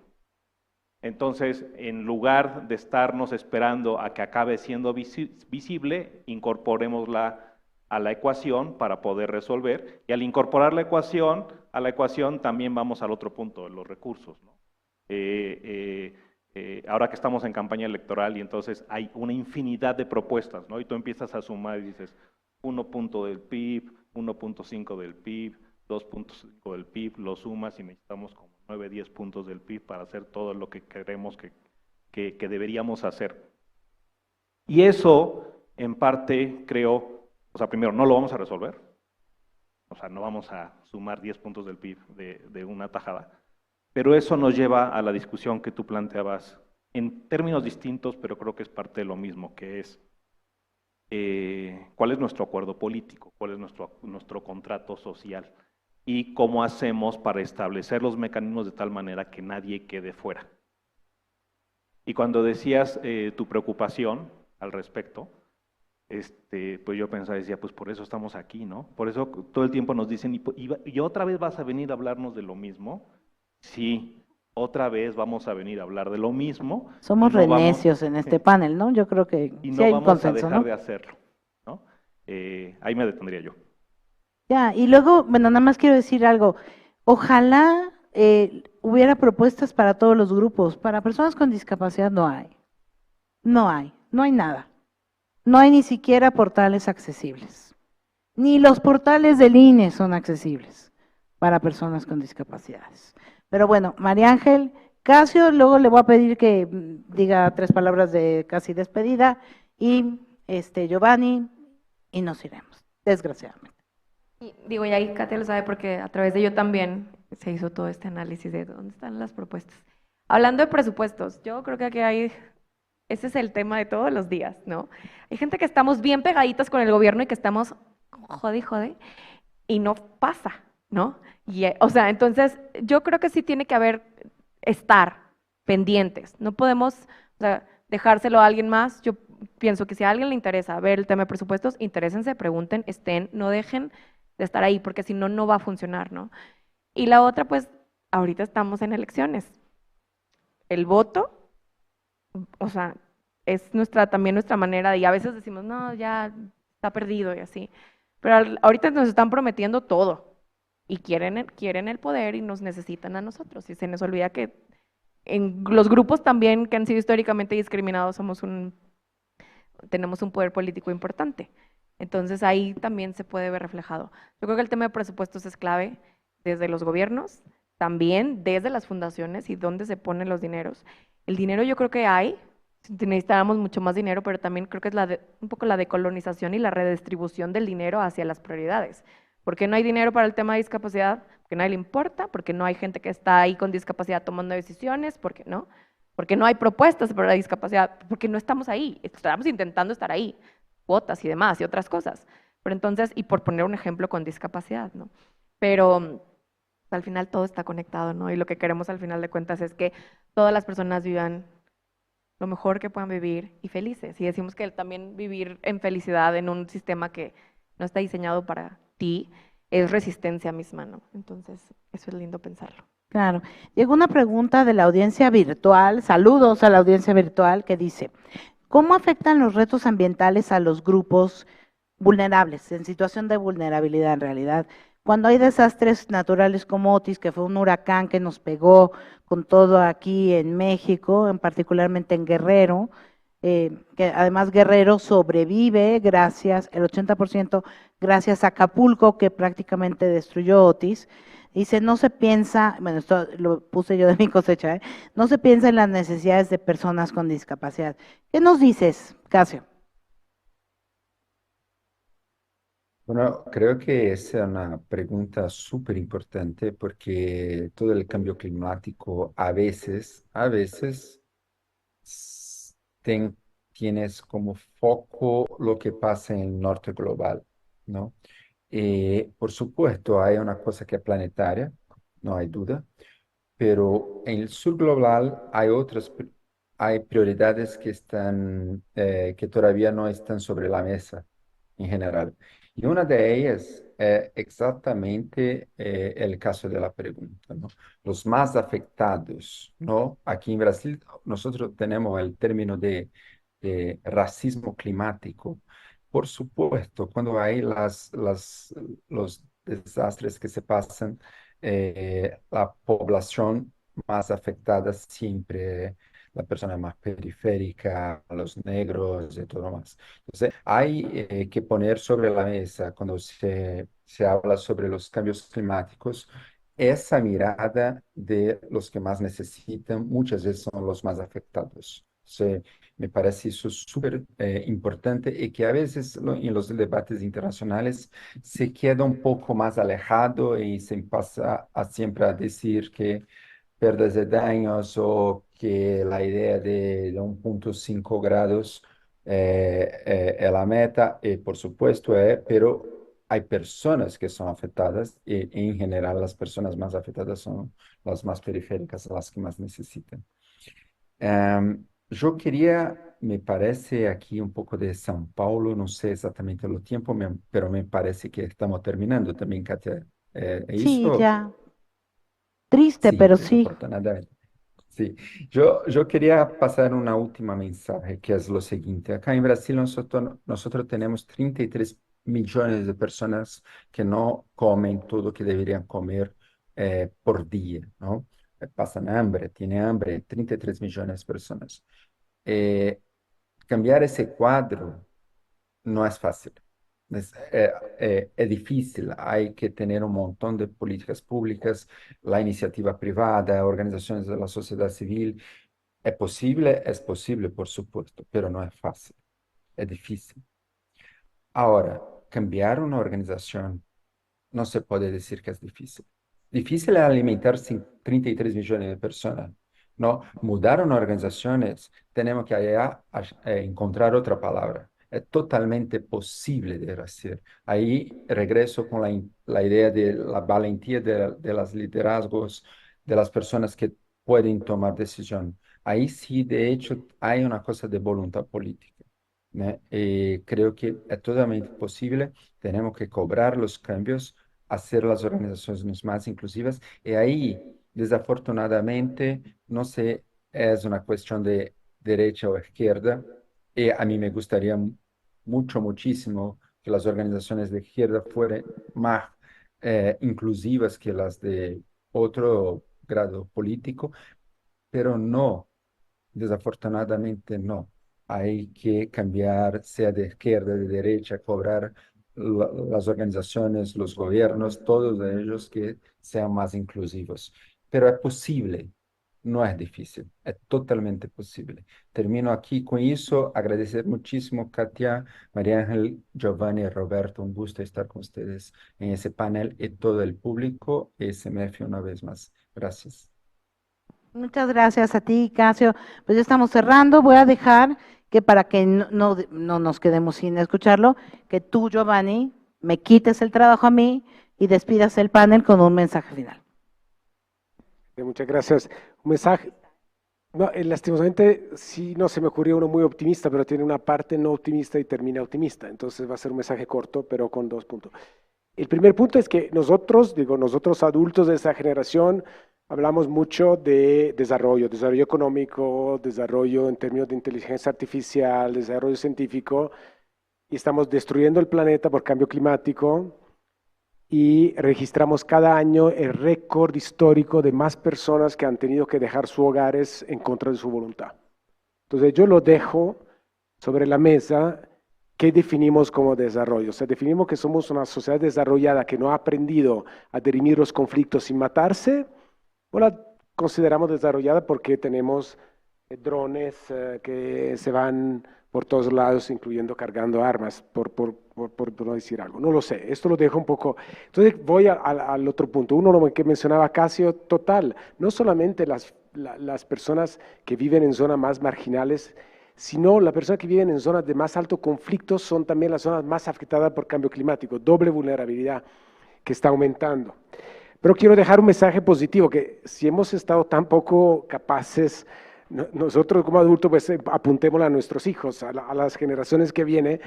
Entonces, en lugar de estarnos esperando a que acabe siendo visible, incorporémosla a la ecuación para poder resolver, y al incorporar la ecuación a la ecuación también vamos al otro punto, de los recursos, ¿no? Ahora que estamos en campaña electoral y entonces hay una infinidad de propuestas, ¿no? Y tú empiezas a sumar y dices 1 punto del PIB, 1.5 del PIB, 2.5 del PIB, lo sumas y necesitamos como 9, 10 puntos del PIB para hacer todo lo que queremos que deberíamos hacer. Y eso, en parte, creo, o sea, primero, no lo vamos a resolver, o sea, no vamos a sumar 10 puntos del PIB de una tajada, pero eso nos lleva a la discusión que tú planteabas en términos distintos, pero creo que es parte de lo mismo, que es cuál es nuestro acuerdo político, cuál es nuestro contrato social y cómo hacemos para establecer los mecanismos de tal manera que nadie quede fuera. Y cuando decías tu preocupación al respecto, pues yo pensaba, decía, pues por eso estamos aquí, ¿no? Por eso todo el tiempo nos dicen, ¿y otra vez vas a venir a hablarnos de lo mismo? Sí, otra vez vamos a venir a hablar de lo mismo. Somos renecios en este panel, ¿no? Yo creo que y sí no hay un vamos consenso, a dejar ¿no? de hacerlo, ¿no? Ahí me detendría yo. Ya, y luego, bueno, nada más quiero decir algo. Ojalá hubiera propuestas para todos los grupos. Para personas con discapacidad no hay. No hay nada. No hay ni siquiera portales accesibles. Ni los portales del INE son accesibles para personas con discapacidades. Pero bueno, María Ángel, Casio, luego le voy a pedir que diga 3 palabras de casi despedida, y Giovanni, y nos iremos, desgraciadamente. Y digo, y ahí Katia lo sabe porque a través de ello también se hizo todo este análisis de dónde están las propuestas. Hablando de presupuestos, yo creo que aquí ese es el tema de todos los días, ¿no? Hay gente que estamos bien pegaditas con el gobierno y que estamos jode, y no pasa, ¿no? Y, o sea, entonces yo creo que sí tiene que estar pendientes. No podemos, o sea, dejárselo a alguien más. Yo pienso que si a alguien le interesa ver el tema de presupuestos, interésense, pregunten, no dejen de estar ahí, porque si no, no va a funcionar, ¿no? Y la otra, pues, ahorita estamos en elecciones. El voto, o sea, es también nuestra manera, y a veces decimos, no, ya está perdido y así. Pero ahorita nos están prometiendo todo, y quieren el poder y nos necesitan a nosotros. Y se nos olvida que en los grupos también que han sido históricamente discriminados tenemos un poder político importante. Entonces ahí también se puede ver reflejado. Yo creo que el tema de presupuestos es clave desde los gobiernos, también desde las fundaciones y dónde se ponen los dineros. El dinero yo creo que hay, necesitábamos mucho más dinero, pero también creo que es un poco la decolonización y la redistribución del dinero hacia las prioridades. ¿Por qué no hay dinero para el tema de discapacidad? Porque a nadie le importa, porque no hay gente que está ahí con discapacidad tomando decisiones, porque no hay propuestas para la discapacidad, porque no estamos ahí, estamos intentando estar ahí, cuotas y demás y otras cosas. Pero entonces, y por poner un ejemplo con discapacidad, ¿no? Pero al final todo está conectado, ¿no? Y lo que queremos al final de cuentas es que todas las personas vivan lo mejor que puedan vivir y felices. Y decimos que también vivir en felicidad en un sistema que no está diseñado para ti es resistencia misma, ¿no? Entonces, eso es lindo pensarlo. Claro. Llegó una pregunta de la audiencia virtual, saludos a la audiencia virtual, que dice, ¿Cómo afectan los retos ambientales a los grupos vulnerables, en situación de vulnerabilidad en realidad? Cuando hay desastres naturales como Otis, que fue un huracán que nos pegó con todo aquí en México, particularmente en Guerrero, que además Guerrero sobrevive gracias, el 80% gracias a Acapulco, que prácticamente destruyó Otis. Dice, no se piensa, bueno, esto lo puse yo de mi cosecha, no se piensa en las necesidades de personas con discapacidad. ¿Qué nos dices, Casio? Bueno, creo que esa es una pregunta súper importante porque todo el cambio climático a veces s- ten- tienes como foco lo que pasa en el norte global, ¿no? Por supuesto, hay una cosa que es planetaria, no hay duda, pero en el sur global hay prioridades que todavía no están sobre la mesa en general. Y una de ellas es exactamente el caso de la pregunta, ¿no? Los más afectados, ¿no? Aquí en Brasil nosotros tenemos el término de racismo climático. Por supuesto, cuando hay los desastres que se pasan, la población más afectada siempre la persona más periférica, los negros y todo más. Entonces, hay que poner sobre la mesa, cuando se habla sobre los cambios climáticos, esa mirada de los que más necesitan, muchas veces son los más afectados. Entonces, me parece eso súper importante y que a veces en los debates internacionales se queda un poco más alejado y se pasa siempre a decir que pérdidas de daños o que la idea de 1,5 grados es la meta, por supuesto pero hay personas que son afectadas y en general las personas más afectadas son las más periféricas, las que más necesitan. Yo quería, me parece aquí un poco de São Paulo, no sé exactamente el tiempo, pero me parece que estamos terminando también, Katia. Sí, ¿Eso? ya. Triste, Sí, pero sí. desafortunadamente. Sí, yo quería pasar una última mensaje, que es lo siguiente. Acá en Brasil nosotros tenemos 33 millones de personas que no comen todo lo que deberían comer por día, ¿no? Pasan hambre, tienen hambre, 33 millones de personas. Eh, Cambiar ese cuadro no es fácil. Es difícil, hay que tener un montón de políticas públicas, la iniciativa privada, organizaciones de la sociedad civil. Es posible, por supuesto, pero no es fácil, es difícil. Ahora, cambiar una organización no se puede decir que es difícil. Difícil es alimentar 33 millones de personas. No, mudar una organización tenemos que allá encontrar otra palabra. Es totalmente posible de hacer. Ahí regreso con la idea de la valentía de los liderazgos, de las personas que pueden tomar decisión. Ahí sí, de hecho, hay una cosa de voluntad política, ¿no? Creo que es totalmente posible. Tenemos que cobrar los cambios, hacer las organizaciones más inclusivas. Y ahí, desafortunadamente, no sé, es una cuestión de derecha o izquierda. Y a mí me gustaría muchísimo que las organizaciones de izquierda fueran más inclusivas que las de otro grado político, pero no. Desafortunadamente no. Hay que cambiar, sea de izquierda, de derecha, cobrar las organizaciones, los gobiernos, todos ellos que sean más inclusivos. Pero es posible, no es difícil, es totalmente posible. Termino aquí con eso. Agradecer muchísimo, Katia, María Ángel, Giovanni y Roberto. Un gusto estar con ustedes en ese panel y todo el público. SMF una vez más. Gracias. Muchas gracias a ti, Casio. Pues ya estamos cerrando. Voy a dejar que para que no nos quedemos sin escucharlo, que tú, Giovanni, me quites el trabajo a mí y despidas el panel con un mensaje final. Muchas gracias. Un mensaje. No, lastimosamente sí no se me ocurrió uno muy optimista, pero tiene una parte no optimista y termina optimista. Entonces va a ser un mensaje corto, pero con 2 puntos. El primer punto es que nosotros, digo, nosotros adultos de esa generación, hablamos mucho de desarrollo económico, desarrollo en términos de inteligencia artificial, desarrollo científico, y estamos destruyendo el planeta por cambio climático y registramos cada año el récord histórico de más personas que han tenido que dejar sus hogares en contra de su voluntad. Entonces yo lo dejo sobre la mesa. ¿Qué definimos como desarrollo? O sea, definimos que somos una sociedad desarrollada que no ha aprendido a dirimir los conflictos sin matarse, o la consideramos desarrollada porque tenemos drones que se van por todos lados, incluyendo cargando armas, por no decir algo. No lo sé, esto lo dejo un poco. Entonces voy al otro punto. Uno, lo que mencionaba Casio, total, no solamente las personas que viven en zonas más marginales, sino las personas que viven en zonas de más alto conflicto son también las zonas más afectadas por cambio climático, doble vulnerabilidad que está aumentando. Pero quiero dejar un mensaje positivo, que si hemos estado tan poco capaces, nosotros como adultos, pues apuntémosle a nuestros hijos, a las generaciones que vienen,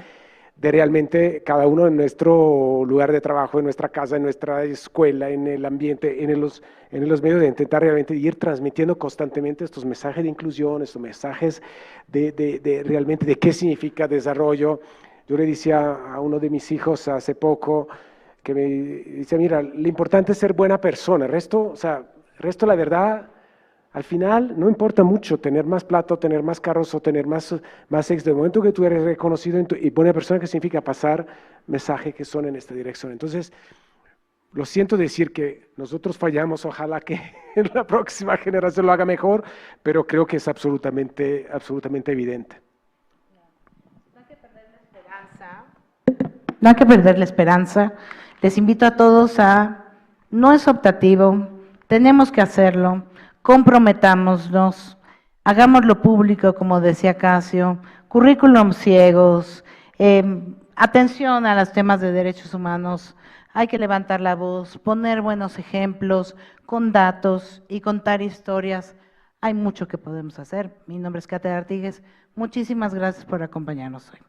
de realmente cada uno en nuestro lugar de trabajo, en nuestra casa, en nuestra escuela, en el ambiente, en los medios, de intentar realmente ir transmitiendo constantemente estos mensajes de inclusión, estos mensajes de realmente de qué significa desarrollo. Yo le decía a uno de mis hijos hace poco, que me dice, mira, lo importante es ser buena persona, el resto, la verdad, al final no importa mucho tener más plata, o tener más carros, o tener más éxito. El momento que tú eres reconocido y buena persona, que significa pasar mensajes que son en esta dirección. Entonces, lo siento decir que nosotros fallamos, ojalá que en la próxima generación lo haga mejor, pero creo que es absolutamente evidente. No hay que perder la esperanza. No hay que perder la esperanza. Les invito a todos no es optativo, tenemos que hacerlo, comprometámonos, hagámoslo público, como decía Casio, currículums ciegos, atención a los temas de derechos humanos, hay que levantar la voz, poner buenos ejemplos, con datos y contar historias. Hay mucho que podemos hacer. Mi nombre es Katia Artigues. Muchísimas gracias por acompañarnos hoy.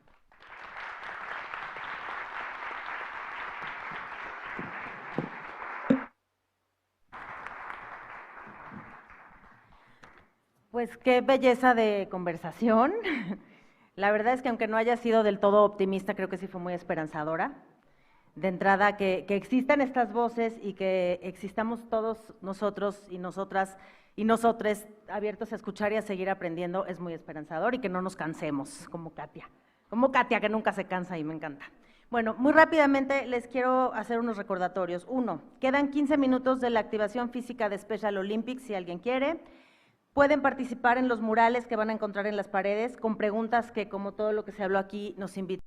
Pues qué belleza de conversación. La verdad es que aunque no haya sido del todo optimista, creo que sí fue muy esperanzadora. De entrada, que existan estas voces y que existamos todos nosotros y nosotras y nosotres abiertos a escuchar y a seguir aprendiendo es muy esperanzador, y que no nos cansemos, como Katia, que nunca se cansa y me encanta. Bueno, muy rápidamente les quiero hacer unos recordatorios. 1, quedan 15 minutos de la activación física de Special Olympics, si alguien quiere. Pueden participar en los murales que van a encontrar en las paredes con preguntas que, como todo lo que se habló aquí, nos invitan.